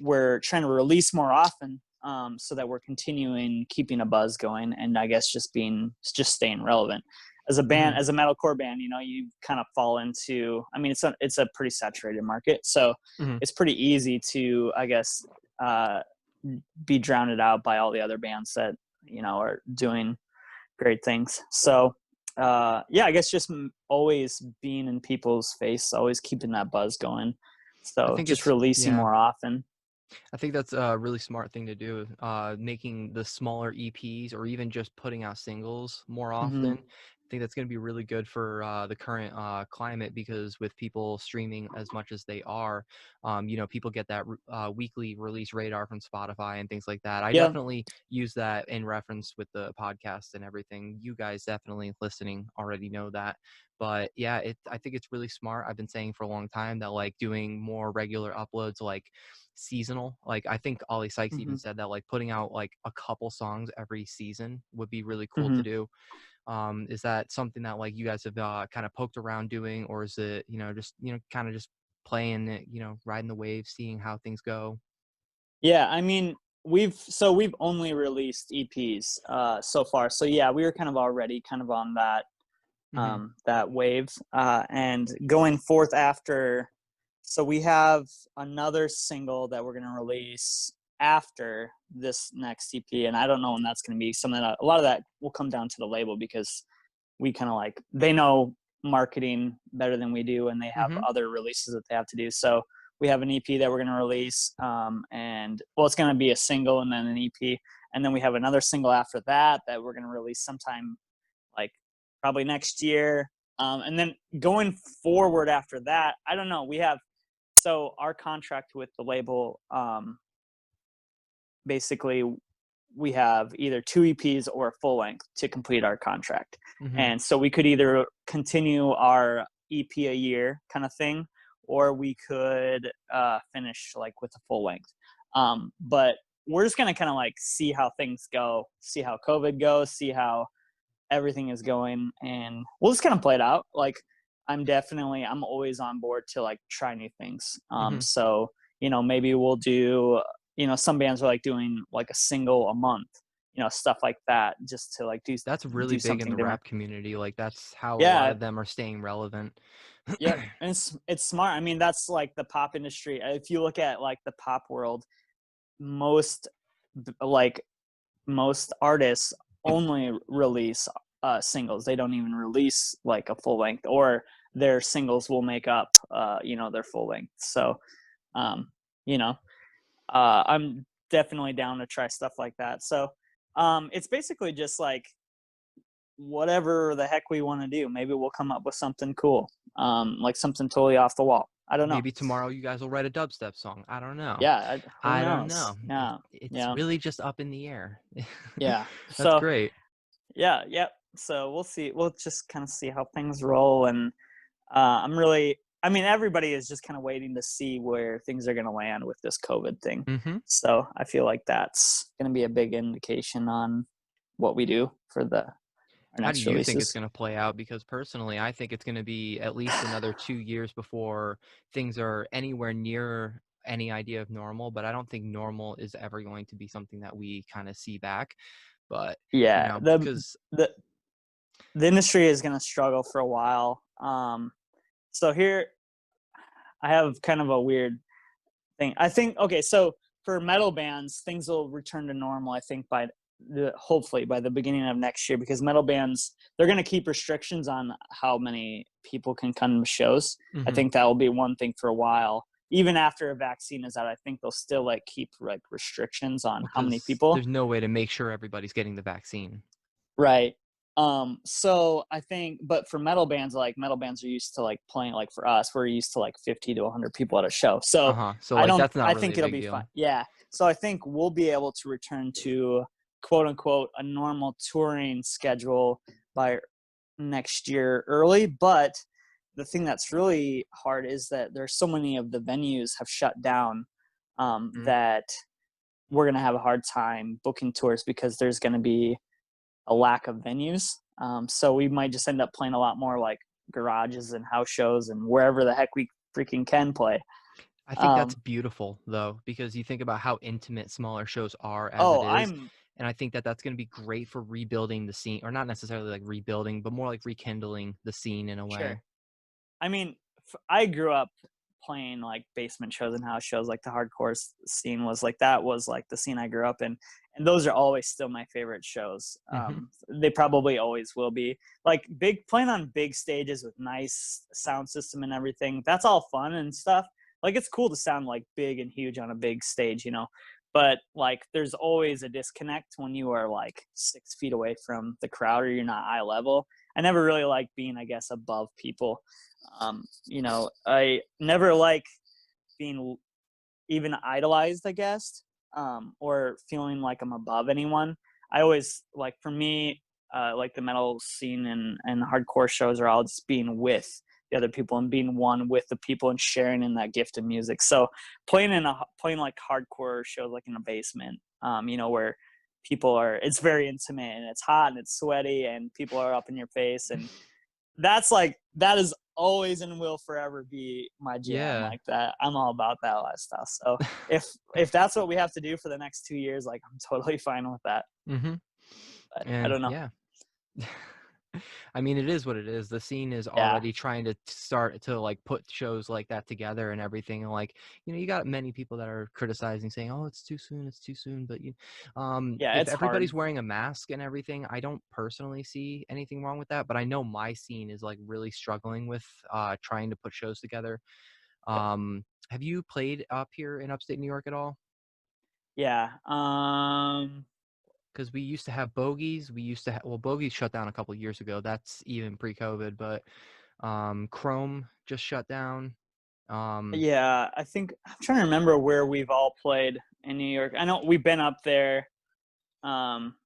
Speaker 2: we're trying to release more often, so that we're continuing keeping a buzz going, and I guess just staying relevant. As a band,
Speaker 1: Mhm.
Speaker 2: as a metalcore band, you kind of fall into. I mean, it's a pretty saturated market, so
Speaker 1: Mhm.
Speaker 2: it's pretty easy to, I guess, uh, be drowned out by all the other bands that are doing great things. So yeah, I guess just always being in people's face, always keeping that buzz going.
Speaker 1: I
Speaker 2: So
Speaker 1: think
Speaker 2: just
Speaker 1: it's
Speaker 2: releasing
Speaker 1: yeah.
Speaker 2: more often.
Speaker 1: I think that's a really smart thing to do, making the smaller EPs or even just putting out singles more
Speaker 2: Hmm.
Speaker 1: often. I think that's going to be really good for the current climate because with people streaming as much as they are, people get that weekly release radar from Spotify and things like that. I
Speaker 2: Yeah.
Speaker 1: definitely use that in reference with the podcast and everything. You guys definitely listening already know that. But yeah, I think it's really smart. I've been saying for a long time that like doing more regular uploads, like seasonal. Like I think Ollie Sykes even
Speaker 2: Hmm.
Speaker 1: said that like putting out like a couple songs every season would be really cool to
Speaker 2: Hmm.
Speaker 1: do. Is that something that like you guys have kind of poked around doing, or is it just kind of just playing it, riding the waves, seeing how things go?
Speaker 2: Yeah, I mean, we've only released EPs so far. So yeah, we were kind of already kind of on
Speaker 1: Hmm.
Speaker 2: that wave, and going forth after. So we have another single that we're going to release after this next EP, and I don't know when that's going to be. Something that a lot of that will come down to the label because we kind of like they know marketing better than we do, and they have
Speaker 1: Hmm.
Speaker 2: other releases that they have to do. So we have an EP that we're going to release, and well, it's going to be a single and then an EP, and then we have another single after that we're going to release sometime like probably next year. And then going forward after that, I don't know. So our contract with the label, basically we have either 2 EPs or a full length to complete our contract.
Speaker 1: Mm-hmm.
Speaker 2: And so we could either continue our EP a year kind of thing, or we could finish like with a full length. But we're just going to kind of like see how things go, see how COVID goes, see how everything is going, and we'll just kind of play it out. Like I'm always on board to like try new things.
Speaker 1: Mm-hmm.
Speaker 2: So, maybe we'll do, some bands are like doing like a single a month, stuff like that, just to like
Speaker 1: That's really
Speaker 2: do
Speaker 1: big in
Speaker 2: something
Speaker 1: the
Speaker 2: different.
Speaker 1: rap community. Like that's how a lot
Speaker 2: Yeah.
Speaker 1: of them are staying relevant.
Speaker 2: Yep. And it's smart. I mean, that's like the pop industry. If you look at like the pop world, most like most artists only release singles. They don't even release like a full length, or their singles will make up their full length. So you know I'm definitely down to try stuff like that. So it's basically just like whatever the heck we want to do. Maybe we'll come up with something cool, like something totally off the wall. I don't know.
Speaker 1: Maybe tomorrow you guys will write a dubstep song. I don't know.
Speaker 2: Yeah, who
Speaker 1: I don't
Speaker 2: knows?
Speaker 1: know.
Speaker 2: Yeah,
Speaker 1: It's
Speaker 2: yeah,
Speaker 1: really just up in the air.
Speaker 2: yeah.
Speaker 1: That's
Speaker 2: So
Speaker 1: great.
Speaker 2: yeah, yep. So we'll see. We'll just kind of see how things roll, and I mean, everybody is just kind of waiting to see where things are going to land with this COVID thing.
Speaker 1: Mm-hmm.
Speaker 2: So I feel like that's going to be a big indication on what we do for our
Speaker 1: How do
Speaker 2: next
Speaker 1: you think it's
Speaker 2: releases.
Speaker 1: going to play out? Because personally, I think it's going to be at least another 2 years before things are anywhere near any idea of normal. But I don't think normal is ever going to be something that we kind of see back. But,
Speaker 2: Yeah,
Speaker 1: because
Speaker 2: the the industry is going to struggle for a while. So here I have kind of a weird thing. I think, okay, so for metal bands, things will return to normal, I think, hopefully by the beginning of next year, because metal bands, they're going to keep restrictions on how many people can come to shows. I
Speaker 1: mhm,
Speaker 2: think that will be one thing for a while. Even after a vaccine is out, I think they'll still like keep like restrictions on how many
Speaker 1: because
Speaker 2: people.
Speaker 1: there's no way to make sure everybody's getting the vaccine.
Speaker 2: Right. So I think, but for metal bands are used to like playing, like for us, we're used to like 50 to 100 people at a show. So
Speaker 1: Uh-huh. So like that's not
Speaker 2: I
Speaker 1: really
Speaker 2: think
Speaker 1: a
Speaker 2: it'll
Speaker 1: big
Speaker 2: be fine.
Speaker 1: deal.
Speaker 2: Yeah. So I think we'll be able to return to quote unquote a normal touring schedule by next year early. But the thing that's really hard is that there's so many of the venues have shut down,
Speaker 1: Mm.
Speaker 2: that we're going to have a hard time booking tours, because there's going to be a lack of venues. So we might just end up playing a lot more like garages and house shows and wherever the heck we freaking can play.
Speaker 1: I think that's
Speaker 2: Um,
Speaker 1: beautiful though, because you think about how intimate smaller shows are as it
Speaker 2: oh,
Speaker 1: is.
Speaker 2: I'm
Speaker 1: And I think that that's going to be great for rebuilding the scene, or not necessarily like rebuilding, but more like rekindling the scene in a
Speaker 2: sure.
Speaker 1: way.
Speaker 2: I mean, I grew up playing like basement shows and house shows. Like the hardcore scene was like, that was like the scene I grew up in, and those are always still my favorite shows.
Speaker 1: Hmm.
Speaker 2: They probably always will be. Like playing on big stages with nice sound system and everything. That's all fun and stuff. Like it's cool to sound like big and huge on a big stage, But like, there's always a disconnect when you are like 6 feet away from the crowd, or you're not eye level. I never really liked being, I guess, above people. I never like being even idolized, I guess, or feeling like I'm above anyone. I always like, for me, like the metal scene and hardcore shows are all just being with the other people and being one with the people and sharing in that gift of music. So playing like hardcore shows, like in a basement, where it's very intimate and it's hot and it's sweaty and people are up in your face, and that is always and will forever be my jam.
Speaker 1: Yeah.
Speaker 2: Like that, I'm all about that lifestyle. So if that's what we have to do for the next 2 years, like I'm totally fine with that.
Speaker 1: Hmm.
Speaker 2: But I
Speaker 1: And
Speaker 2: don't know.
Speaker 1: yeah. I mean, it is what it is. The scene is
Speaker 2: Yeah,
Speaker 1: already trying to start to like put shows like that together and everything. And like, you got many people that are criticizing, saying, "Oh, it's too soon. It's too soon." But
Speaker 2: yeah,
Speaker 1: if
Speaker 2: it's hard.
Speaker 1: everybody's wearing a mask and everything, I don't personally see anything wrong with that. But I know my scene is like really struggling with trying to put shows together. Have you played up here in upstate New York at all?
Speaker 2: Yeah.
Speaker 1: Because we used to have Bogies. We used to have, well, Bogies shut down a couple years ago. That's even pre-COVID, but Chrome just shut down. Um,
Speaker 2: Yeah, I think I'm trying to remember where we've all played in New York. I know we've been up there. Um,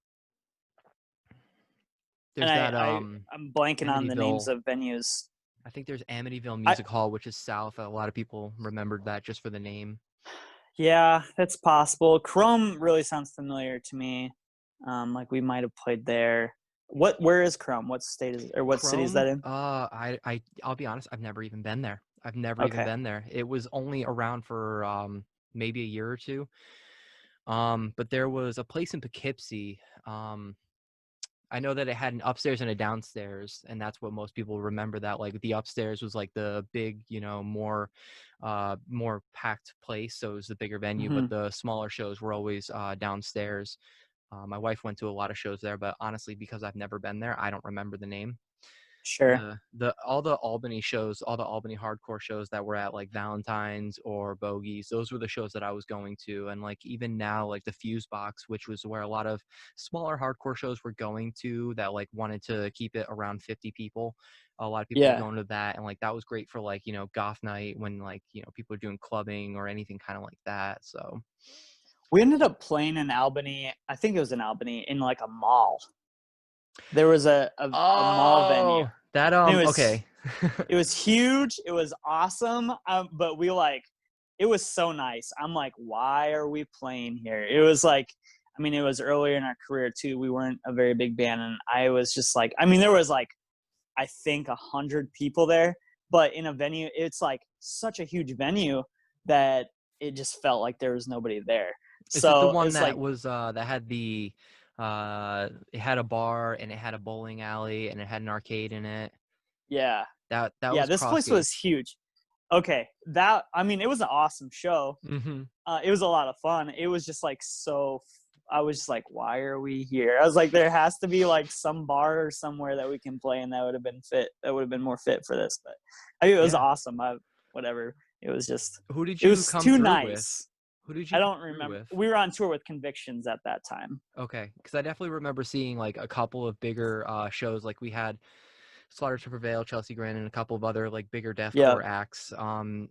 Speaker 2: and
Speaker 1: there's that
Speaker 2: I'm blanking on the names
Speaker 1: Amityville.
Speaker 2: of venues.
Speaker 1: I think there's Amityville
Speaker 2: I
Speaker 1: Music Hall, which is south. A lot of people remembered that just for the name.
Speaker 2: Yeah, that's possible. Chrome really sounds familiar to me. Like we might have played there. Where is Chrome? What state is or what city is
Speaker 1: Chrome,
Speaker 2: that in?
Speaker 1: I'll be honest, I've never even been there. I've never even
Speaker 2: Okay.
Speaker 1: been there. It was only around for maybe a year or two. But there was a place in Poughkeepsie. I know that it had an upstairs and a downstairs, and that's what most people remember. That like the upstairs was like the big, more packed place, so it was the bigger venue.
Speaker 2: Hmm.
Speaker 1: But the smaller shows were always downstairs. My wife went to a lot of shows there, but honestly, because I've never been there, I don't remember the name.
Speaker 2: Sure.
Speaker 1: The all the Albany shows, all the Albany hardcore shows that were at like Valentine's or Bogies, those were the shows that I was going to. And like even now, like the Fuse Box, which was where a lot of smaller hardcore shows were going to that like wanted to keep it around 50 people. A lot of people were
Speaker 2: Yeah.
Speaker 1: going to that, and like that was great for like, goth night when like, people are doing clubbing or anything kind of like that. So
Speaker 2: We ended up playing in Albany. I think it was in Albany in like a mall. There was a mall venue.
Speaker 1: oh, that
Speaker 2: And
Speaker 1: okay.
Speaker 2: it was huge. It was awesome. But it was so nice. I'm like, why are we playing here? It was like, I mean, it was earlier in our career too. We weren't a very big band, and I was just like, I mean, there was like, I think 100 people there, but in a venue, it's like such a huge venue that it just felt like there was nobody there.
Speaker 1: Is it the
Speaker 2: So
Speaker 1: one
Speaker 2: it's
Speaker 1: that
Speaker 2: like,
Speaker 1: was that had the it had a bar and it had a bowling alley and it had an arcade in it?
Speaker 2: yeah,
Speaker 1: That
Speaker 2: yeah,
Speaker 1: was
Speaker 2: this place
Speaker 1: Crossgate.
Speaker 2: was huge. Okay, I mean, it was an awesome show.
Speaker 1: Mm-hmm.
Speaker 2: It was a lot of fun. It was just like I was just like, why are we here? I was like, there has to be like some bar or somewhere that we can play, and that would have been fit. That would have been more fit for this. But I mean, it was
Speaker 1: Yeah.
Speaker 2: awesome. Whatever. It was just,
Speaker 1: Who did
Speaker 2: it
Speaker 1: you
Speaker 2: was
Speaker 1: come
Speaker 2: too
Speaker 1: through with?
Speaker 2: nice.
Speaker 1: Who did you
Speaker 2: I
Speaker 1: come
Speaker 2: don't
Speaker 1: through
Speaker 2: remember.
Speaker 1: with?
Speaker 2: We were on tour with Convictions at that time.
Speaker 1: Okay, because I definitely remember seeing like a couple of bigger shows. Like we had Slaughter to Prevail, Chelsea Grin, and a couple of other like bigger
Speaker 2: Yeah.
Speaker 1: deathcore acts. And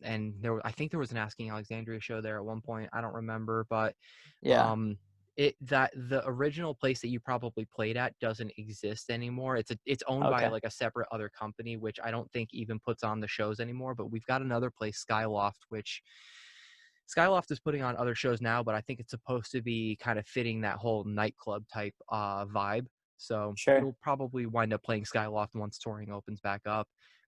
Speaker 1: I think there was an Asking Alexandria show there at one point. I don't remember, but
Speaker 2: Yeah.
Speaker 1: um, that the original place that you probably played at doesn't exist anymore. It's owned by
Speaker 2: Okay.
Speaker 1: like a separate other company, which I don't think even puts on the shows anymore. But we've got another place, Skyloft, which Skyloft is putting on other shows now, but I think it's supposed to be kind of fitting that whole nightclub type vibe. So
Speaker 2: Sure.
Speaker 1: you'll probably wind up playing Skyloft once touring opens back up.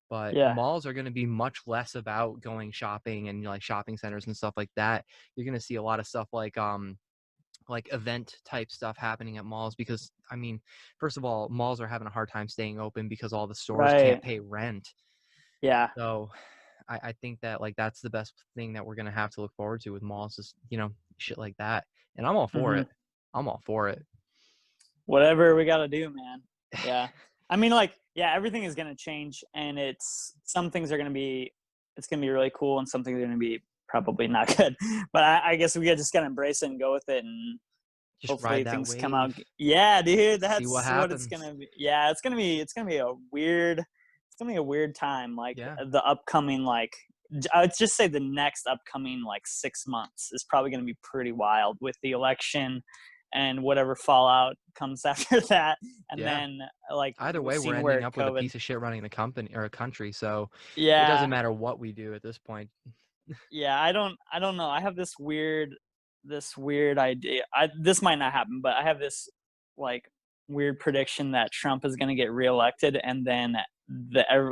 Speaker 1: But
Speaker 2: Yeah.
Speaker 1: malls are going to be much less about going shopping and like shopping centers and stuff like that. You're going to see a lot of stuff like event type stuff happening at malls because I mean, first of all, malls are having a hard time staying open because all the stores can't
Speaker 2: Right.
Speaker 1: pay rent.
Speaker 2: Yeah.
Speaker 1: So I think that like that's the best thing that we're gonna have to look forward to with malls is shit like that, and I'm all for
Speaker 2: Hmm.
Speaker 1: it. I'm all for it.
Speaker 2: Whatever we got to do, man. Yeah. I mean, like, yeah, everything is going to change, and some things are going to be, it's going to be really cool, and some things are going to be probably not good. But I guess we just got to embrace it and go with it, and
Speaker 1: Just
Speaker 2: hopefully
Speaker 1: ride that
Speaker 2: things come
Speaker 1: wave,
Speaker 2: out. Yeah, dude,
Speaker 1: see what
Speaker 2: that's what it's going
Speaker 1: happens.
Speaker 2: to be. Yeah, it's going to be a weird time. Like
Speaker 1: Yeah,
Speaker 2: the upcoming, like, I would just say the next upcoming, like, 6 months is probably going to be pretty wild with the election and whatever fallout comes after that. And
Speaker 1: yeah.
Speaker 2: then like
Speaker 1: Either way, we're
Speaker 2: seeing
Speaker 1: ending
Speaker 2: where
Speaker 1: up with a
Speaker 2: COVID.
Speaker 1: piece of shit running the company or a country, so it doesn't
Speaker 2: Yeah,
Speaker 1: matter what we do at this point.
Speaker 2: yeah. I don't know. I have this weird idea. This might not happen, but I have this like weird prediction that Trump is going to get reelected, and then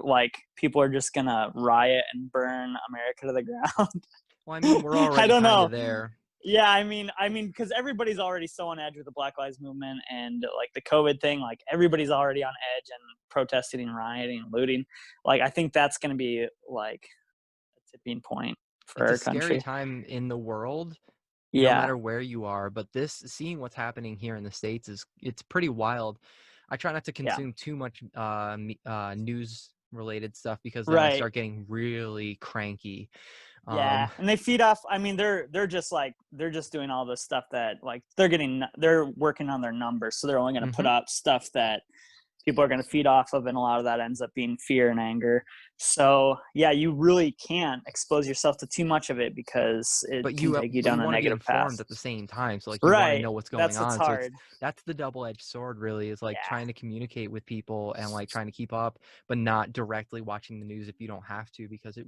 Speaker 2: like people are just going to riot and burn America to the ground.
Speaker 1: Well, I mean, we're
Speaker 2: I
Speaker 1: already
Speaker 2: don't
Speaker 1: kind
Speaker 2: know.
Speaker 1: of there.
Speaker 2: Yeah, I mean, because everybody's already so on edge with the Black Lives Movement and like the COVID thing. Like everybody's already on edge and protesting and rioting and looting. Like I think that's going to be like a tipping point for
Speaker 1: It's a
Speaker 2: our
Speaker 1: scary
Speaker 2: country.
Speaker 1: time in the world, no
Speaker 2: Yeah,
Speaker 1: matter where you are. But seeing what's happening here in the States it's pretty wild. I try not to
Speaker 2: yeah,
Speaker 1: consume too much news related stuff because then I
Speaker 2: Right.
Speaker 1: start getting really cranky.
Speaker 2: Yeah, and they feed off. I mean, they're just doing all this stuff that like they're working on their numbers, so they're only going to put
Speaker 1: Mhm.
Speaker 2: out stuff that people are going to feed off of, and a lot of that ends up being fear and anger. So yeah, you really can't expose yourself to too much of it because it
Speaker 1: But
Speaker 2: can take you
Speaker 1: you
Speaker 2: down a
Speaker 1: wanna get
Speaker 2: negative path.
Speaker 1: informed at the same time, so, like, you wanna
Speaker 2: Right.
Speaker 1: know what's going
Speaker 2: That's what's
Speaker 1: on, so
Speaker 2: hard.
Speaker 1: that's the double-edged sword really is, like,
Speaker 2: Yeah.
Speaker 1: trying to communicate with people and, like, trying to keep up, but not directly watching the news if you don't have to because I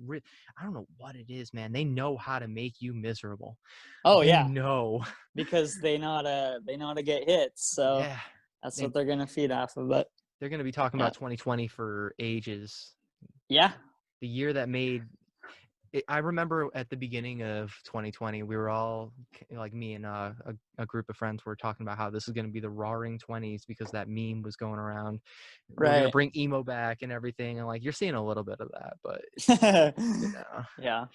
Speaker 1: don't know what it is, man, they know how to make you miserable.
Speaker 2: Oh
Speaker 1: They
Speaker 2: yeah,
Speaker 1: know.
Speaker 2: because they know how to get hits. So
Speaker 1: Yeah,
Speaker 2: that's what
Speaker 1: and
Speaker 2: they're going to feed off of. But
Speaker 1: they're gonna be talking
Speaker 2: yeah,
Speaker 1: about 2020 for ages.
Speaker 2: yeah,
Speaker 1: The year that made I remember at the beginning of 2020, we were all like me and a group of friends were talking about how this is going to be the roaring 20s because that meme was going around. We're going to
Speaker 2: right.
Speaker 1: bring emo back and everything. And like, you're seeing a little bit of that, but you know,
Speaker 2: Yeah.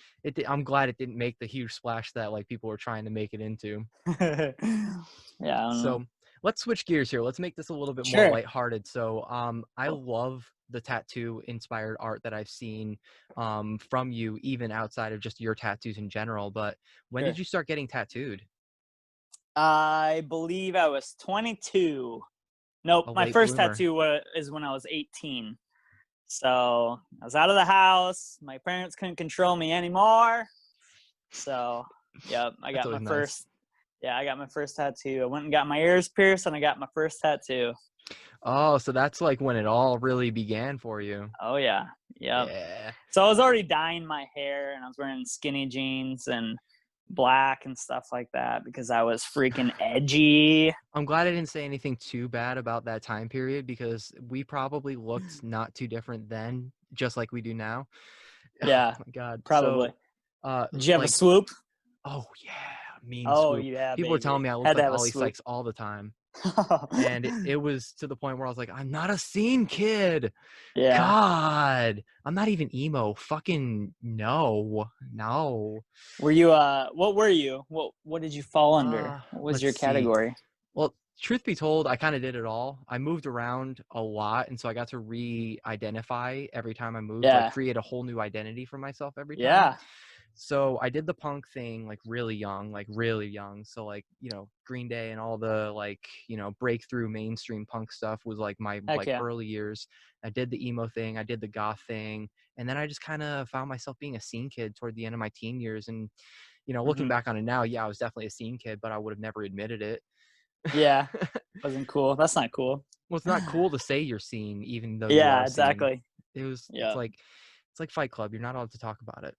Speaker 1: I'm glad it didn't make the huge splash that like people were trying to make it into.
Speaker 2: Yeah, I don't know.
Speaker 1: So let's switch gears here. Let's make this a little bit more
Speaker 2: Sure.
Speaker 1: lighthearted. So I
Speaker 2: Cool.
Speaker 1: love the tattoo inspired art that I've seen from you, even outside of just your tattoos in general. But when did
Speaker 2: Sure.
Speaker 1: you start getting tattooed?
Speaker 2: I believe I was 22. Nope,
Speaker 1: A
Speaker 2: my
Speaker 1: late
Speaker 2: first
Speaker 1: bloomer.
Speaker 2: tattoo is when I was 18. So I was out of the house. My parents couldn't control me anymore. So, yep, I
Speaker 1: That's
Speaker 2: got
Speaker 1: always
Speaker 2: my
Speaker 1: nice.
Speaker 2: first. Yeah, I got my first tattoo. I went and got my ears pierced, and I got my first tattoo.
Speaker 1: Oh, so that's like when it all really began for you.
Speaker 2: Oh yeah, yep.
Speaker 1: Yeah.
Speaker 2: So I was already dyeing my hair, and I was wearing skinny jeans and black and stuff like that because I was freaking edgy.
Speaker 1: I'm glad I didn't say anything too bad about that time period because we probably looked not too different then, just like we do now. Oh
Speaker 2: Yeah,
Speaker 1: my God.
Speaker 2: probably.
Speaker 1: So,
Speaker 2: Did you have a
Speaker 1: like,
Speaker 2: swoop?
Speaker 1: oh yeah, mean
Speaker 2: Oh
Speaker 1: swoop.
Speaker 2: yeah,
Speaker 1: People were telling
Speaker 2: baby.
Speaker 1: me I looked
Speaker 2: Had to
Speaker 1: like
Speaker 2: have a
Speaker 1: Ollie
Speaker 2: swoop.
Speaker 1: Sykes all the time. And it was to the point where I was like, I'm not a scene kid.
Speaker 2: Yeah.
Speaker 1: God, I'm not even emo. Fucking no, no.
Speaker 2: Were you what were you? What did you fall under? What was
Speaker 1: Let's
Speaker 2: your
Speaker 1: see.
Speaker 2: category?
Speaker 1: Well, truth be told, I kind of did it all. I moved around a lot, and so I got to re-identify every time I moved, like
Speaker 2: Yeah.
Speaker 1: create a whole new identity for myself every time.
Speaker 2: Yeah.
Speaker 1: So I did the punk thing like really young, like really young. So like, Green Day and all the like, breakthrough mainstream punk stuff was like my
Speaker 2: Heck
Speaker 1: like
Speaker 2: yeah.
Speaker 1: early years. I did the emo thing, I did the goth thing, and then I just kind of found myself being a scene kid toward the end of my teen years. And, looking
Speaker 2: Mhm.
Speaker 1: back on it now, yeah, I was definitely a scene kid, but I would have never admitted it.
Speaker 2: Yeah. Wasn't cool. That's not cool.
Speaker 1: Well, it's not cool to say you're seen, even though you
Speaker 2: Yeah,
Speaker 1: are seen.
Speaker 2: exactly.
Speaker 1: It's
Speaker 2: Yeah.
Speaker 1: like Fight Club. You're not allowed to talk about it.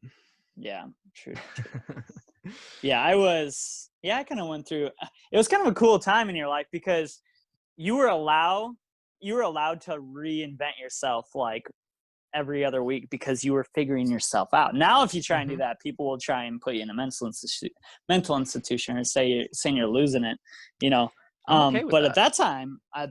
Speaker 2: Yeah. True. Yeah, I kind of went through it was kind of a cool time in your life because you were allowed you were allowed to reinvent yourself like every other week because you were figuring yourself out. Now if you try and do
Speaker 1: Hmm.
Speaker 2: that, people will try and put you in a mental institution or saying you're losing it, you know.
Speaker 1: I'm okay with
Speaker 2: But at
Speaker 1: that.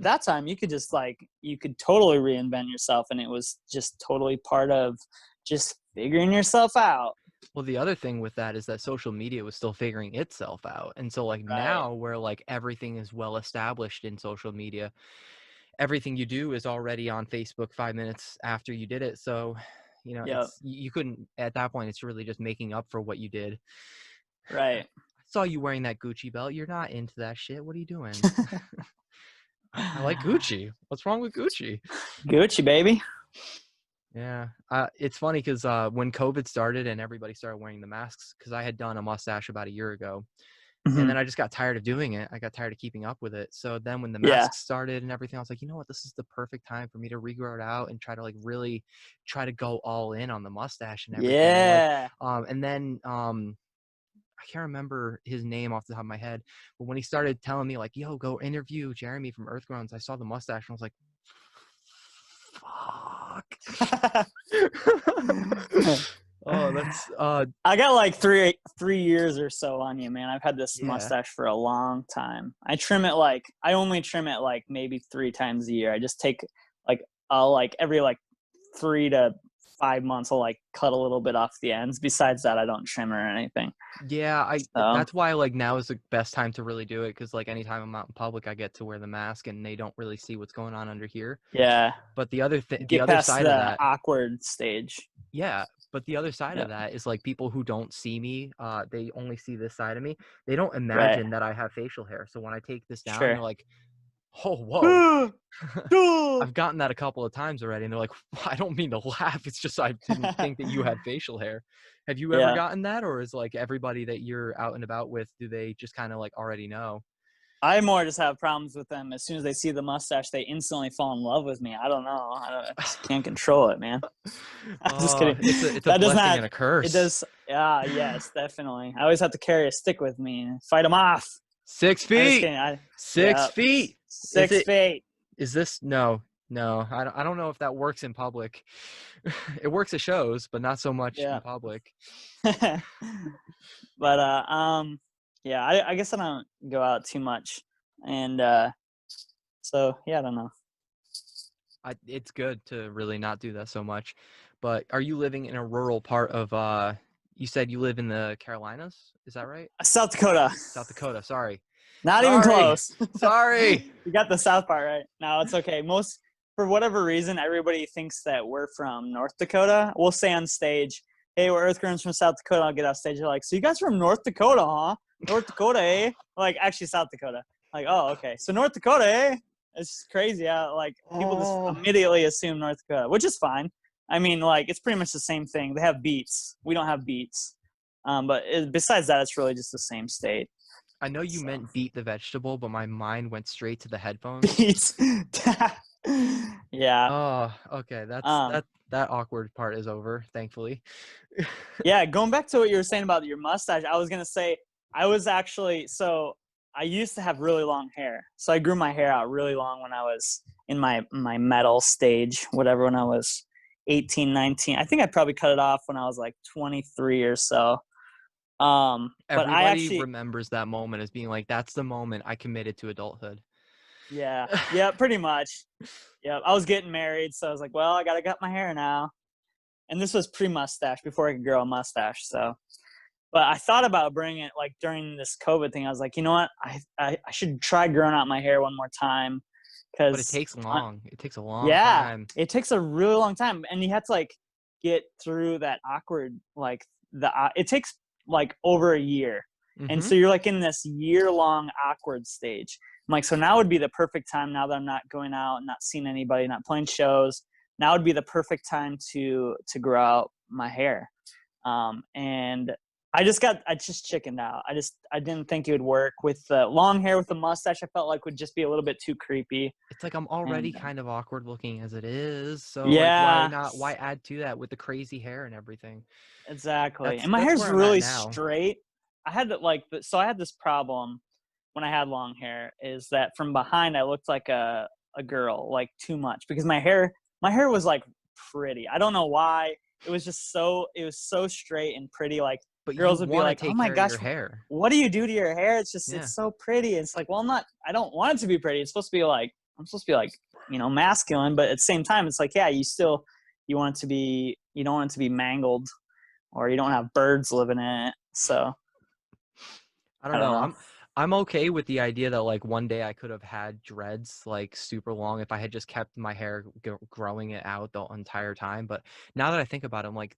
Speaker 2: that time you could just like you could totally reinvent yourself and it was just totally part of just figuring yourself out.
Speaker 1: Well, the other thing with that is that social media was still figuring itself out. And so like
Speaker 2: Right.
Speaker 1: now where like everything is well established in social media, everything you do is already on Facebook 5 minutes after you did it. So,
Speaker 2: Yep.
Speaker 1: it's you couldn't at that point it's really just making up for what you did. I
Speaker 2: Right.
Speaker 1: saw you wearing that Gucci belt. You're not into that shit. What are you doing? I like Gucci. What's wrong with Gucci?
Speaker 2: Gucci, baby.
Speaker 1: Yeah, it's funny because when COVID started and everybody started wearing the masks, because I had done a mustache about a year ago, and
Speaker 2: Mhm.
Speaker 1: then I just got tired of doing it. I got tired of keeping up with it. So then when the
Speaker 2: Yeah.
Speaker 1: masks started and everything, I was like, you know what? This is the perfect time for me to regrow it out and try to like really try to go all in on the mustache and everything.
Speaker 2: Yeah.
Speaker 1: And then I can't remember his name off the top of my head, but when he started telling me like, yo, go interview Jeremy from Earth Groans, I saw the mustache and I was like, fuck. Oh, that's
Speaker 2: I got like three years or so on you, man. I've had this
Speaker 1: yeah.
Speaker 2: mustache for a long time. I only trim it like maybe 3 times a year. I just take like I'll like every like 3 to 5 months, I'll like cut a little bit off the ends. Besides that, I don't trim or anything.
Speaker 1: Yeah,
Speaker 2: So
Speaker 1: that's why like now is the best time to really do it, because like anytime I'm out in public, I get to wear the mask and they don't really see what's going on under here.
Speaker 2: yeah,
Speaker 1: But the
Speaker 2: get
Speaker 1: other
Speaker 2: past
Speaker 1: side of
Speaker 2: the
Speaker 1: that,
Speaker 2: awkward stage.
Speaker 1: yeah, but the other side
Speaker 2: Yeah,
Speaker 1: of that is like people who don't see me, they only see this side of me. They don't
Speaker 2: right.
Speaker 1: imagine that I have facial hair. So when I take this down,
Speaker 2: Sure.
Speaker 1: they're like, "Oh, whoa."
Speaker 2: No.
Speaker 1: I've gotten that a couple of times already, and they're like, I don't mean to laugh. It's just I didn't think that you had facial hair. Have you ever
Speaker 2: Yeah.
Speaker 1: gotten that, or is like everybody that you're out and about with, do they just kind of like already know?
Speaker 2: I more just have problems with them. As soon as they see the mustache, they instantly fall in love with me. I don't know. I just can't control it, man. I'm just
Speaker 1: Oh,
Speaker 2: kidding.
Speaker 1: it's a
Speaker 2: That does
Speaker 1: blessing
Speaker 2: not.
Speaker 1: and a
Speaker 2: It
Speaker 1: curse.
Speaker 2: does. Yeah. Yes. Definitely. I always have to carry a stick with me and fight them off.
Speaker 1: Six
Speaker 2: I'm just
Speaker 1: feet.
Speaker 2: kidding.
Speaker 1: Six
Speaker 2: Yeah.
Speaker 1: feet. Is
Speaker 2: 6 feet.
Speaker 1: this no, I don't know if that works in public. It works at shows, but not so much in
Speaker 2: Yeah.
Speaker 1: public.
Speaker 2: But yeah. I guess I don't go out too much, and so yeah, I don't know.
Speaker 1: It's good to really not do that so much. But are you living in a rural part of you said you live in the Carolinas? Is that right?
Speaker 2: South Dakota.
Speaker 1: South Dakota, sorry.
Speaker 2: Not even
Speaker 1: Sorry.
Speaker 2: close.
Speaker 1: Sorry.
Speaker 2: You got the South part right. No, it's okay. For whatever reason, everybody thinks that we're from North Dakota. We'll say on stage, "Hey, we're Earth Groans from South Dakota." I'll get off stage. They're like, "So you guys from North Dakota, huh? North Dakota, eh?" Like, actually, South Dakota. Like, oh, okay. So North Dakota, eh? It's crazy. Like, people just
Speaker 1: Oh.
Speaker 2: immediately assume North Dakota, which is fine. I mean, like, it's pretty much the same thing. They have beats. We don't have beats. But besides that, it's really just the same state.
Speaker 1: I know you
Speaker 2: So.
Speaker 1: meant beat the vegetable, but my mind went straight to the headphones.
Speaker 2: Beats. Yeah.
Speaker 1: Oh, okay.
Speaker 2: Um,
Speaker 1: That awkward part is over, thankfully.
Speaker 2: yeah, going back to what you were saying about your mustache, I was gonna say I was actually so I used to have really long hair. So I grew my hair out really long when I was in my metal stage, whatever, when I was 18, 19. I think I probably cut it off when I was like 23 or so. But I
Speaker 1: Everybody
Speaker 2: actually,
Speaker 1: remembers that moment as being like, that's the moment I committed to adulthood.
Speaker 2: yeah, pretty much. Yeah, I was getting married, so I was like, well, I gotta cut my hair now. And this was pre-mustache, before I could grow a mustache. So, but I thought about bringing it like during this COVID thing. I was like, you know what, I should try growing out my hair one more time,
Speaker 1: But it
Speaker 2: because
Speaker 1: takes long. It takes a long
Speaker 2: yeah,
Speaker 1: time.
Speaker 2: it takes a really long time, and you have to like get through that awkward like it takes like over a year, and
Speaker 1: Mm-hmm.
Speaker 2: so you're like in this year-long awkward stage. I'm like, so now would be the perfect time, now that I'm not going out, not seeing anybody, not playing shows. Now would be the perfect time to grow out my hair. And I just chickened out. I didn't think it would work with the long hair. With the mustache, I felt like would just be a little bit too creepy.
Speaker 1: It's like I'm already
Speaker 2: And
Speaker 1: kind of awkward looking as it is. So like
Speaker 2: yeah,
Speaker 1: why add to that with the crazy hair and everything?
Speaker 2: exactly. And my
Speaker 1: That's
Speaker 2: hair's
Speaker 1: where I'm at
Speaker 2: really
Speaker 1: now.
Speaker 2: straight. I had this problem when I had long hair, is that from behind I looked like a girl, like too much, because my hair was like pretty. I don't know why. It was so straight and pretty. Like,
Speaker 1: But you
Speaker 2: girls would be
Speaker 1: want to
Speaker 2: like, "Oh
Speaker 1: take
Speaker 2: my
Speaker 1: care of
Speaker 2: gosh,
Speaker 1: your hair.
Speaker 2: what do you do to your hair?
Speaker 1: Yeah.
Speaker 2: It's so pretty." It's like, well, I don't want it to be pretty. I'm supposed to be like, masculine, but at the same time, it's like, yeah, you don't want it to be mangled, or you don't have birds living in it. So
Speaker 1: I
Speaker 2: I
Speaker 1: don't
Speaker 2: don't
Speaker 1: know.
Speaker 2: know.
Speaker 1: I'm okay with the idea that like one day I could have had dreads like super long if I had just kept my hair growing it out the entire time. But now that I think about it, I'm like,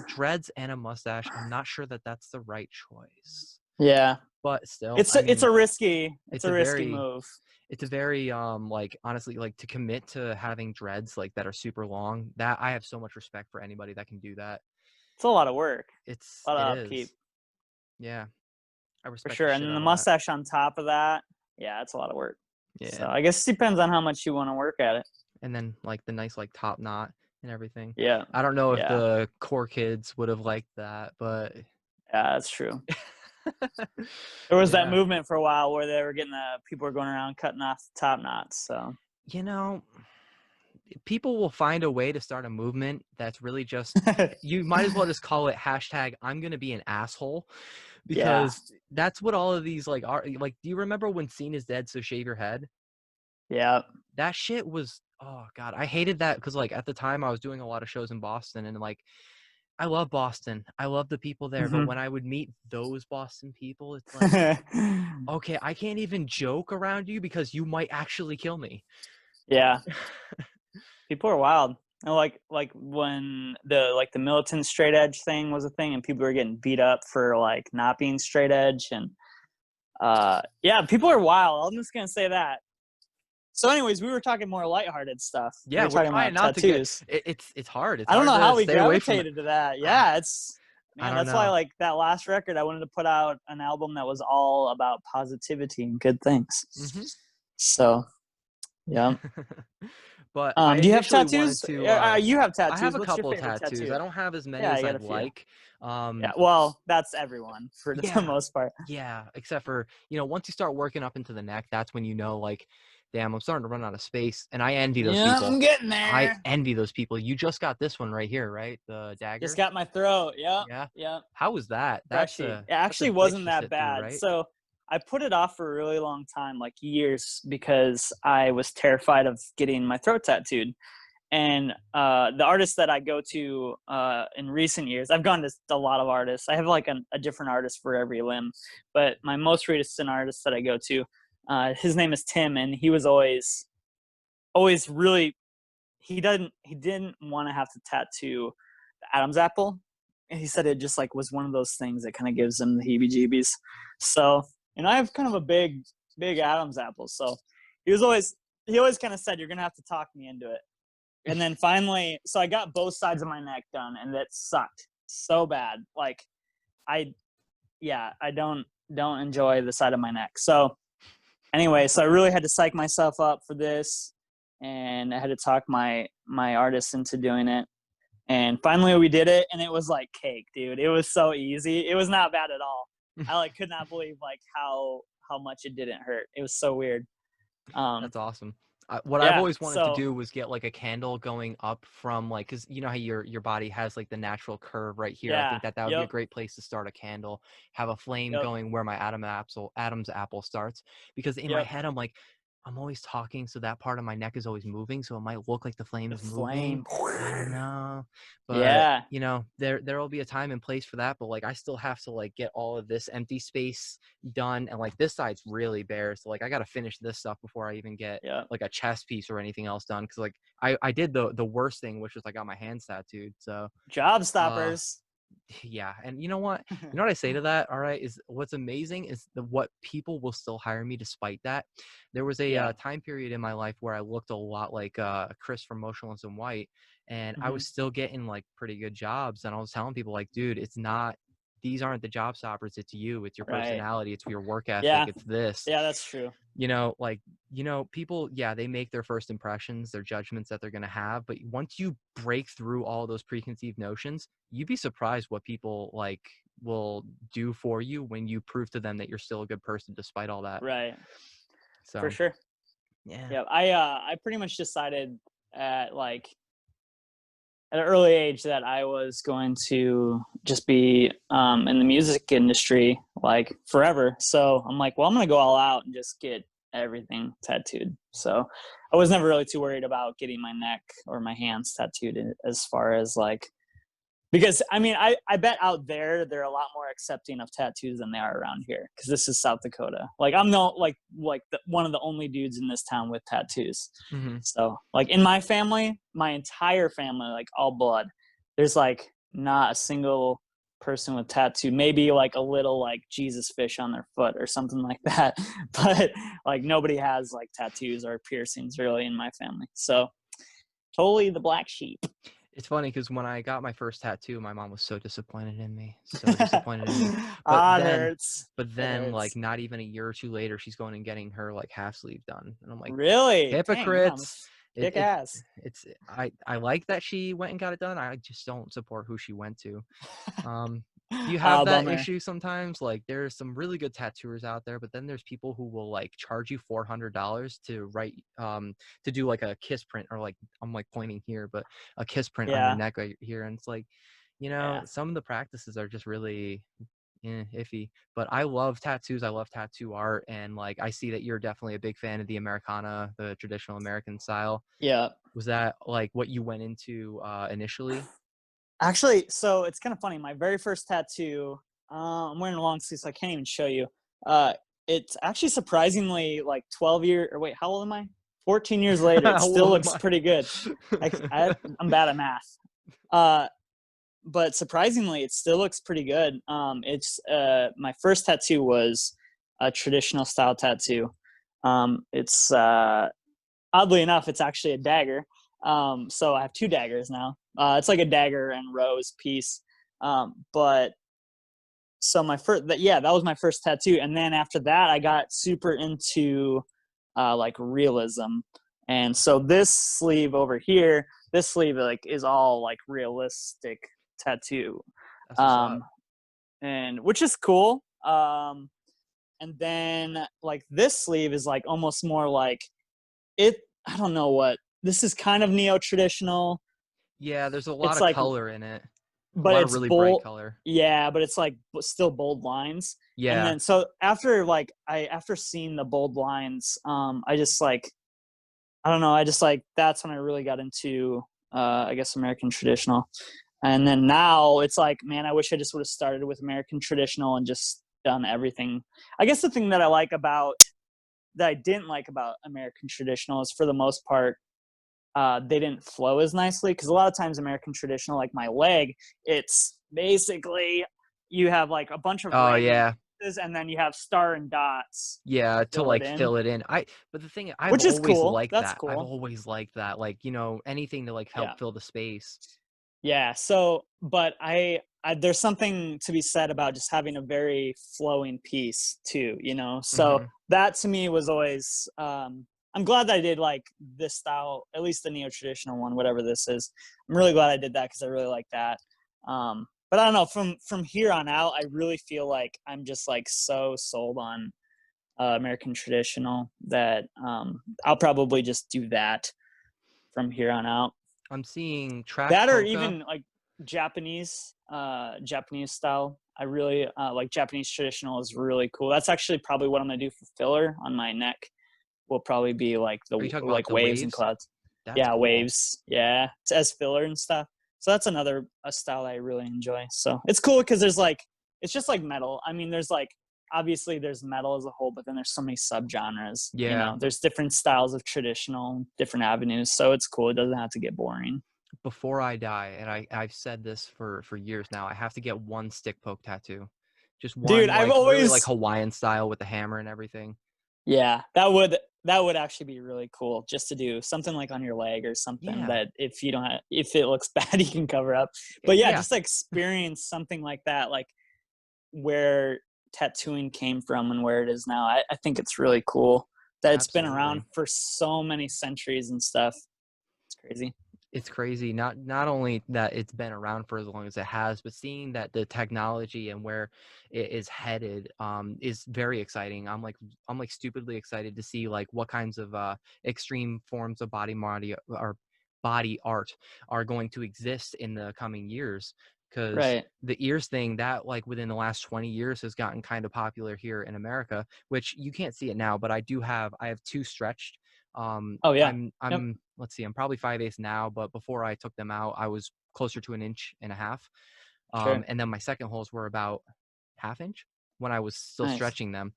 Speaker 1: dreads and a mustache, I'm not sure that that's the right choice.
Speaker 2: Yeah,
Speaker 1: But still, I
Speaker 2: it's
Speaker 1: mean,
Speaker 2: it's
Speaker 1: it's
Speaker 2: a
Speaker 1: a
Speaker 2: risky
Speaker 1: very
Speaker 2: move.
Speaker 1: it's a very like honestly like to commit to having dreads like that are super long. That I have so much respect for anybody that can do that.
Speaker 2: It's a lot of work, a lot
Speaker 1: It
Speaker 2: of upkeep,
Speaker 1: is. Yeah. I
Speaker 2: for
Speaker 1: respect the
Speaker 2: sure. And
Speaker 1: shit
Speaker 2: then the
Speaker 1: out of that.
Speaker 2: mustache on top of that, yeah, it's a lot of work. So
Speaker 1: Yeah.
Speaker 2: I guess it depends on how much you want to work at it.
Speaker 1: And then like the nice like top knot and everything.
Speaker 2: Yeah,
Speaker 1: I don't know if
Speaker 2: yeah,
Speaker 1: the core kids would have liked that, but
Speaker 2: yeah, that's true. There was that
Speaker 1: yeah.
Speaker 2: movement for a while where they were getting people were going around cutting off the top knots. So
Speaker 1: You know, people will find a way to start a movement that's really just you might as well just call it hashtag I'm gonna be an asshole,
Speaker 2: yeah,
Speaker 1: because that's what all of these like are like. Do you remember when Scene is dead, so shave your head?
Speaker 2: yeah,
Speaker 1: That shit was Oh God, I hated that because like at the time I was doing a lot of shows in Boston, and like I love Boston. I love the people there, but
Speaker 2: Hmm.
Speaker 1: when I would meet those Boston people, it's like, okay, I can't even joke around you because you might actually kill me.
Speaker 2: Yeah, people are wild. And like when the militant straight edge thing was a thing, and people were getting beat up for like not being straight edge, and yeah, people are wild. I'm just gonna say that. So, anyways, we were talking more lighthearted stuff. We
Speaker 1: Yeah,
Speaker 2: were
Speaker 1: we're
Speaker 2: talking
Speaker 1: trying
Speaker 2: about
Speaker 1: not to get
Speaker 2: tattoos.
Speaker 1: it's hard. It's
Speaker 2: I don't
Speaker 1: hard
Speaker 2: know
Speaker 1: to
Speaker 2: how we
Speaker 1: stay away from it.
Speaker 2: gravitated to that.
Speaker 1: I,
Speaker 2: Yeah, it's
Speaker 1: I
Speaker 2: man,
Speaker 1: don't
Speaker 2: that's why
Speaker 1: know.
Speaker 2: like that last record I wanted to put out an album that was all about positivity and good things.
Speaker 1: Hmm.
Speaker 2: So, yeah.
Speaker 1: But I
Speaker 2: Do you have
Speaker 1: initially wanted
Speaker 2: tattoos?
Speaker 1: to
Speaker 2: You have
Speaker 1: I have
Speaker 2: tattoos.
Speaker 1: a
Speaker 2: What's your
Speaker 1: couple of
Speaker 2: favorite
Speaker 1: tattoos.
Speaker 2: tattoo?
Speaker 1: I don't have as many
Speaker 2: Yeah, I
Speaker 1: as
Speaker 2: got a
Speaker 1: I'd
Speaker 2: few.
Speaker 1: like.
Speaker 2: Yeah, well, that's everyone for the
Speaker 1: Yeah.
Speaker 2: most part.
Speaker 1: Yeah, except for, once you start working up into the neck, that's when you know, like, damn, I'm starting to run out of space. And I envy those
Speaker 2: Yeah, I'm
Speaker 1: people.
Speaker 2: getting
Speaker 1: I
Speaker 2: there.
Speaker 1: envy those people. You just got this one right here, right? The
Speaker 2: Just
Speaker 1: dagger.
Speaker 2: got my throat. Yep,
Speaker 1: Yeah.
Speaker 2: yep.
Speaker 1: How was that?
Speaker 2: Freshy. It
Speaker 1: That's a
Speaker 2: actually
Speaker 1: bitch
Speaker 2: wasn't
Speaker 1: to
Speaker 2: that
Speaker 1: sit through,
Speaker 2: bad.
Speaker 1: right?
Speaker 2: So I put it off for a really long time, like years, because I was terrified of getting my throat tattooed. And the artist that I go to in recent years, I've gone to a lot of artists. I have like a different artist for every limb, but my most recent artist that I go to, his name is Tim, and he was always really he didn't want to have to tattoo the Adam's apple, and he said it just like was one of those things that kind of gives him the heebie-jeebies. So, and I have kind of a big Adam's apple, so he always kind of said you're gonna have to talk me into it. And then finally, so I got both sides of my neck done, and that sucked so bad. Like I, yeah, I don't enjoy the side of my neck. So anyway, so I really had to psych myself up for this, and I had to talk my artist into doing it. And finally, we did it, and it was like cake, dude. It was so easy. It was not bad at all. I like could not believe like how much it didn't hurt. It was so weird. Um,
Speaker 1: That's awesome. What I've
Speaker 2: yeah.
Speaker 1: always wanted to
Speaker 2: So
Speaker 1: do was get like a candle going up from like, cause you know how your body has like the natural curve right here. I
Speaker 2: yeah.
Speaker 1: think that would be a
Speaker 2: Yep.
Speaker 1: great place to start a candle. Have a flame
Speaker 2: Yep.
Speaker 1: going where my Adam's apple starts. Because in my
Speaker 2: Yep.
Speaker 1: head, I'm like, I'm always talking, so that part of my neck is always moving, so it might look like the flame
Speaker 2: The
Speaker 1: is moving.
Speaker 2: flame.
Speaker 1: I don't know, but
Speaker 2: Yeah.
Speaker 1: there will be a time and place for that. But like, I still have to like get all of this empty space done, and like this side's really bare, so like I got to finish this stuff before I even get
Speaker 2: Yep.
Speaker 1: like a chest piece or anything else done, because like I did the worst thing, which was I got my hands tattooed. So
Speaker 2: Job
Speaker 1: uh
Speaker 2: stoppers.
Speaker 1: yeah, and you know what I say to that, all right, is what's amazing is what people will still hire me despite that. There was a
Speaker 2: Yeah.
Speaker 1: time period in my life where I looked a lot like Chris from Motionless in White, and I
Speaker 2: Hmm.
Speaker 1: was still getting like pretty good jobs, and I was telling people like, dude, it's not, these aren't the job stoppers, it's you, it's your
Speaker 2: Right.
Speaker 1: personality, it's your work ethic,
Speaker 2: Yeah.
Speaker 1: it's this.
Speaker 2: Yeah, that's true.
Speaker 1: Like, people, yeah, they make their first impressions, their judgments that they're going to have. But once you break through all those preconceived notions, you'd be surprised what people like will do for you when you prove to them that you're still a good person despite all that.
Speaker 2: Right. For
Speaker 1: So,
Speaker 2: sure.
Speaker 1: yeah.
Speaker 2: Yeah. I pretty much decided at like at an early age that I was going to just be in the music industry like forever. So I'm like, well, I'm gonna go all out and just get everything tattooed. So I was never really too worried about getting my neck or my hands tattooed as far as like because I mean I bet out there they're a lot more accepting of tattoos than they are around here because this is South Dakota. Like I'm no one of the only dudes in this town with tattoos.
Speaker 1: Hmm.
Speaker 2: So like in my family, my entire family, like all blood, there's like not a single person with tattoo. Maybe like a little like Jesus fish on their foot or something like that. But like nobody has like tattoos or piercings really in my family. So totally the black sheep.
Speaker 1: It's funny because when I got my first tattoo, my mom was so disappointed in me, so disappointed in me. But
Speaker 2: Ah, it
Speaker 1: then,
Speaker 2: hurts.
Speaker 1: but
Speaker 2: It
Speaker 1: then, like
Speaker 2: hurts.
Speaker 1: not even a year or two later, she's going and getting her like half sleeve done, and I'm like,
Speaker 2: Really? Dang, your
Speaker 1: hypocrites.
Speaker 2: mom's
Speaker 1: It,
Speaker 2: kick
Speaker 1: it
Speaker 2: ass.
Speaker 1: it's I like that she went and got it done. I just don't support who she went to. Um, do you have
Speaker 2: Ah,
Speaker 1: that
Speaker 2: bummer.
Speaker 1: issue sometimes? Like there's some really good tattooers out there, but then there's people who will like charge you $400 to write to do like a kiss print, or like I'm like pointing here, but a kiss print on your
Speaker 2: Yeah,
Speaker 1: neck right here, and it's like,
Speaker 2: yeah.
Speaker 1: some of the practices are just really Iffy. But I love tattoos. I love tattoo art, and like I see that you're definitely a big fan of the Americana, the traditional American style.
Speaker 2: Yeah.
Speaker 1: Was that like what you went into initially?
Speaker 2: Actually, so it's kind of funny. My very first tattoo, I'm wearing a long sleeve, so I can't even show you. Uh, it's actually surprisingly like or wait, how old am I? 14 years later, it
Speaker 1: How
Speaker 2: still
Speaker 1: old am
Speaker 2: looks pretty good. I'm bad at math. Uh, but surprisingly, it still looks pretty good. It's my first tattoo was a traditional style tattoo. It's oddly enough, it's actually a dagger. So I have two daggers now. It's like a dagger and rose piece. But so that was my first tattoo, and then after that, I got super into like realism, and so this sleeve over here, this sleeve like is all like realistic tattoo,
Speaker 1: That's what's up.
Speaker 2: um, and which is cool. And then like this sleeve is like almost more like it. I don't know what this is, kind of neo traditional.
Speaker 1: Yeah, there's a lot
Speaker 2: It's
Speaker 1: of
Speaker 2: like,
Speaker 1: color in it. A
Speaker 2: but
Speaker 1: lot of
Speaker 2: it's
Speaker 1: really bright
Speaker 2: bold.
Speaker 1: color.
Speaker 2: Yeah, but it's like still bold lines. And
Speaker 1: Yeah.
Speaker 2: then so after like after seeing the bold lines, I just like, I don't know, I just like, that's when I really got into I guess American traditional. And then now it's like, man, I wish I just would have started with American traditional and just done everything. I guess the thing that I didn't like about American traditional is, for the most part, they didn't flow as nicely, because a lot of times American traditional, like my leg, it's basically you have like a bunch of
Speaker 1: Oh
Speaker 2: random
Speaker 1: yeah.
Speaker 2: pieces, and then you have star and dots to
Speaker 1: Yeah, to
Speaker 2: fill it
Speaker 1: like
Speaker 2: in,
Speaker 1: fill it in. But the thing, I've
Speaker 2: which is
Speaker 1: always
Speaker 2: cool.
Speaker 1: liked
Speaker 2: That's
Speaker 1: that. I've
Speaker 2: cool.
Speaker 1: always liked that. Like, anything to like help
Speaker 2: Yeah.
Speaker 1: fill the space.
Speaker 2: Yeah. So, but there's something to be said about just having a very flowing piece too, you know? So
Speaker 1: Hmm.
Speaker 2: that to me was always, I'm glad that I did like this style, at least the neo traditional one, whatever this is. I'm really glad I did that, because I really like that. But I don't know, from here on out, I really feel like I'm just like so sold on American traditional that I'll probably just do that from here on out.
Speaker 1: I'm seeing track
Speaker 2: That, or
Speaker 1: polka.
Speaker 2: even like Japanese style. I really like Japanese traditional is really cool. That's actually probably what I'm gonna do for filler on my neck. Will probably be like
Speaker 1: Are
Speaker 2: the
Speaker 1: you talking about
Speaker 2: like
Speaker 1: the
Speaker 2: waves and
Speaker 1: waves?
Speaker 2: clouds.
Speaker 1: That's
Speaker 2: Yeah,
Speaker 1: cool.
Speaker 2: waves. Yeah, it's as filler and stuff. So that's another a style I really enjoy. So it's cool because there's like, it's just like metal. I mean, there's like, obviously there's metal as a whole, but then there's so many subgenres. You
Speaker 1: Yeah.
Speaker 2: know, there's different styles of traditional, different avenues. So it's cool. It doesn't have to get boring.
Speaker 1: Before I die, and I've said this for years now, I have to get one stick poke tattoo. Just
Speaker 2: Dude,
Speaker 1: one,
Speaker 2: I've
Speaker 1: like really like
Speaker 2: always,
Speaker 1: Hawaiian style with the hammer and everything.
Speaker 2: yeah, that would actually be really cool, just to do something like on your leg or something,
Speaker 1: Yeah.
Speaker 2: that if you don't have, if it looks bad, you can cover up. But yeah,
Speaker 1: Yeah.
Speaker 2: just like experience something like that, like where tattooing came from and where it is now. I think it's really cool that it's been around
Speaker 1: Absolutely.
Speaker 2: for so many centuries and stuff. It's crazy.
Speaker 1: It's crazy. Not only that it's been around for as long as it has, but seeing that the technology and where it is headed is very exciting. I'm like stupidly excited to see like what kinds of extreme forms of body art are going to exist in the coming years. Because
Speaker 2: Right.
Speaker 1: the ears thing, that like within the last 20 years has gotten kind of popular here in America, which you can't see it now, but I have two stretched.
Speaker 2: Oh yeah. Yep.
Speaker 1: I'm let's see, I'm probably 5/8 now, but before I took them out, I was closer to an inch and a half.
Speaker 2: Sure.
Speaker 1: And then my second holes were about half inch when I was still
Speaker 2: Nice.
Speaker 1: stretching them.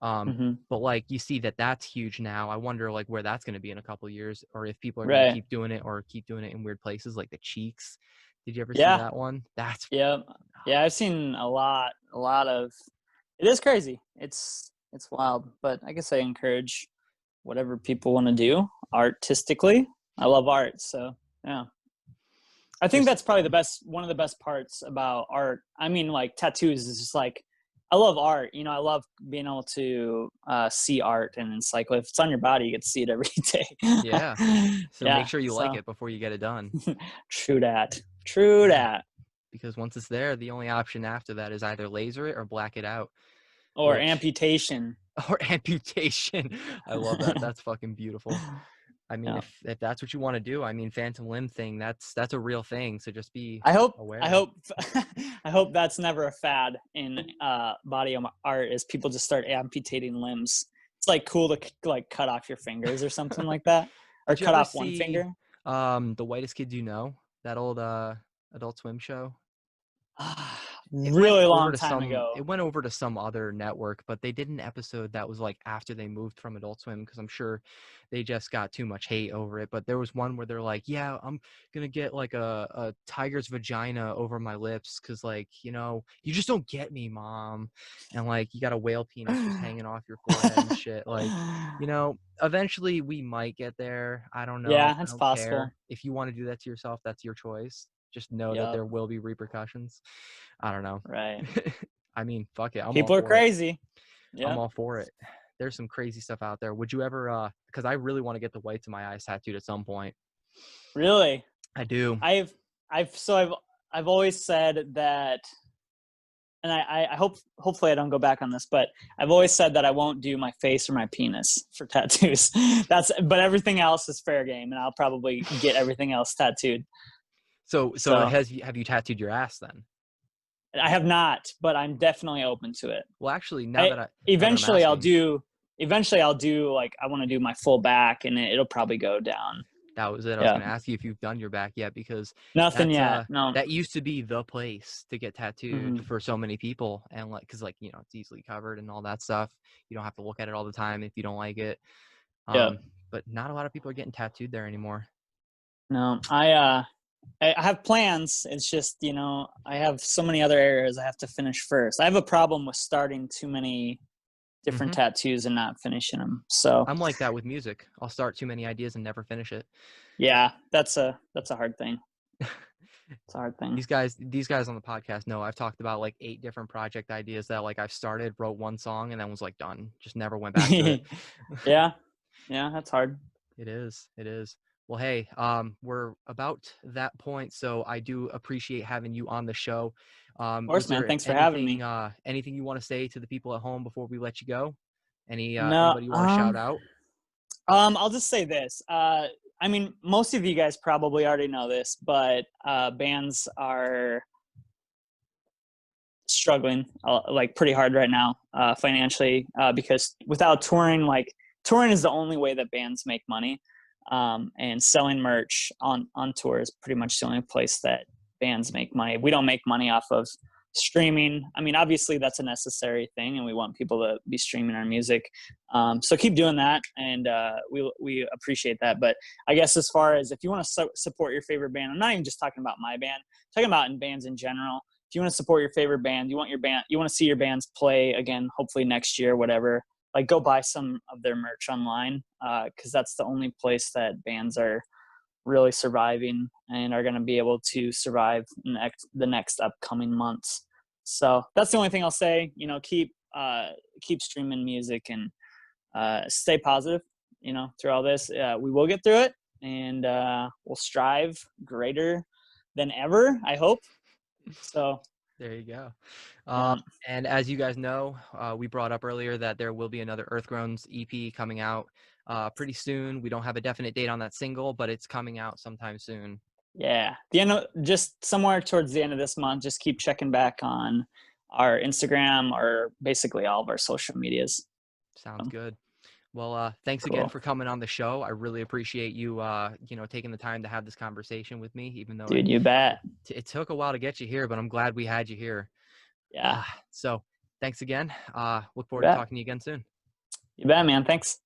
Speaker 2: Hmm.
Speaker 1: But like you see that that's huge now. I wonder like where that's going to be in a couple years, or if people are going to
Speaker 2: Right.
Speaker 1: keep doing it or keep doing it in weird places like the cheeks. Did you ever see
Speaker 2: Yeah.
Speaker 1: that one? That's
Speaker 2: Yeah. Yeah. I've seen a lot of. It is crazy. It's wild, but I guess I encourage whatever people want to do artistically. I love art, so yeah. I think
Speaker 1: just
Speaker 2: that's probably one of the best parts about art. I mean, like tattoos is just like, I love art. You know, I love being able to see art, and it's like, if it's on your body, you get to see it every
Speaker 1: yeah.
Speaker 2: day.
Speaker 1: So make
Speaker 2: Yeah.
Speaker 1: sure you like
Speaker 2: So
Speaker 1: it before you get it done.
Speaker 2: true that. True
Speaker 1: Yeah.
Speaker 2: that.
Speaker 1: Because once it's there, the only option after that is either laser it or black it out,
Speaker 2: Or
Speaker 1: which
Speaker 2: amputation.
Speaker 1: or amputation. I love that. That's fucking beautiful. I mean,
Speaker 2: Yeah.
Speaker 1: if that's what you want to do, I mean, phantom limb thing, that's a real thing. So just be
Speaker 2: I hope
Speaker 1: aware.
Speaker 2: I hope that's never a fad in body art, is people just start amputating limbs. It's like cool to like cut off your fingers or something like that, or
Speaker 1: Did you
Speaker 2: cut
Speaker 1: ever
Speaker 2: off one
Speaker 1: see
Speaker 2: finger.
Speaker 1: The Whitest Kids You Know, that old Adult Swim show?
Speaker 2: Really long time ago.
Speaker 1: It went over to some other network, but they did an episode that was like after they moved from Adult Swim, because I'm sure they just got too much hate over it. But there was one where they're like, yeah, I'm gonna get like a tiger's vagina over my lips because, like, you just don't get me, mom. And like you got a whale penis just hanging off your forehead and shit. Like, eventually we might get there. I don't know.
Speaker 2: Yeah,
Speaker 1: I
Speaker 2: it's
Speaker 1: don't
Speaker 2: possible.
Speaker 1: care. If you want to do that to yourself, that's your choice. Just know that
Speaker 2: Yep.
Speaker 1: there will be repercussions. I don't know.
Speaker 2: Right.
Speaker 1: I mean, fuck it. I'm all
Speaker 2: People are
Speaker 1: for it.
Speaker 2: crazy.
Speaker 1: I'm
Speaker 2: Yep.
Speaker 1: all for it. There's some crazy stuff out there. Would you ever because I really want to get the whites of my eyes tattooed at some point.
Speaker 2: Really.
Speaker 1: I do.
Speaker 2: I've always said that, and I hopefully I don't go back on this, but I've always said that I won't do my face or my penis for tattoos. But everything else is fair game, and I'll probably get everything else tattooed.
Speaker 1: So
Speaker 2: So
Speaker 1: have you tattooed your ass then?
Speaker 2: I have not, but I'm definitely open to it.
Speaker 1: Well, actually, now
Speaker 2: I
Speaker 1: that I'm
Speaker 2: eventually I'll
Speaker 1: asking,
Speaker 2: do like, I want to do my full back, and it'll probably go down.
Speaker 1: that was it. I was
Speaker 2: Yeah.
Speaker 1: going to ask you if you've done your back yet, because
Speaker 2: Nothing yet. No.
Speaker 1: that used to be the place to get tattooed
Speaker 2: Mhm.
Speaker 1: for so many people, and like, because like it's easily covered and all that stuff. You don't have to look at it all the time if you don't like it.
Speaker 2: Yeah.
Speaker 1: But not a lot of people are getting tattooed there anymore.
Speaker 2: No. I have plans. It's just, I have so many other areas I have to finish first. I have a problem with starting too many different tattoos and not finishing them. So
Speaker 1: I'm like that with music. I'll start too many ideas and never finish it.
Speaker 2: yeah, that's a hard thing. It's a hard thing.
Speaker 1: These guys on the podcast know I've talked about like 8 different project ideas that like I've started, wrote one song, and then was like done. Just never went back to it.
Speaker 2: Yeah, that's hard.
Speaker 1: It is. Well, hey, we're about that point, so I do appreciate having you on the show.
Speaker 2: Of
Speaker 1: Was
Speaker 2: course, man.
Speaker 1: there
Speaker 2: Thanks for having me.
Speaker 1: anything you want to say to the people at home before we let you go?
Speaker 2: No,
Speaker 1: Anybody you want to shout out?
Speaker 2: I'll just say this. I mean, most of you guys probably already know this, but bands are struggling like pretty hard right now financially, because without touring, like touring is the only way that bands make money, and selling merch on tour is pretty much the only place that bands make money. We don't make money off of streaming. I mean, obviously that's a necessary thing, and we want people to be streaming our music, so keep doing that, and we appreciate that. But I guess as far as if you want to support your favorite band, I'm not even just talking about my band, I'm talking about in bands in general. If you want to support your favorite band, you want to see your bands play again, hopefully next year, whatever, like go buy some of their merch online, because that's the only place that bands are really surviving and are going to be able to survive the next upcoming months. So that's the only thing I'll say. Keep streaming music, and stay positive, through all this. We will get through it, and we'll strive greater than ever, I hope. So
Speaker 1: there you go. And as you guys know, we brought up earlier that there will be another Earth Groans EP coming out pretty soon. We don't have a definite date on that single, but it's coming out sometime soon.
Speaker 2: Yeah, just somewhere towards the end of this month. Just keep checking back on our Instagram, or basically all of our social medias.
Speaker 1: Sounds good. Well, thanks
Speaker 2: Cool.
Speaker 1: again for coming on the show. I really appreciate you, taking the time to have this conversation with me, even though
Speaker 2: Dude, you bet.
Speaker 1: it took a while to get you here, but I'm glad we had you here.
Speaker 2: Yeah.
Speaker 1: So thanks again. Look forward
Speaker 2: to
Speaker 1: talking to you again soon.
Speaker 2: You bet, man. Thanks.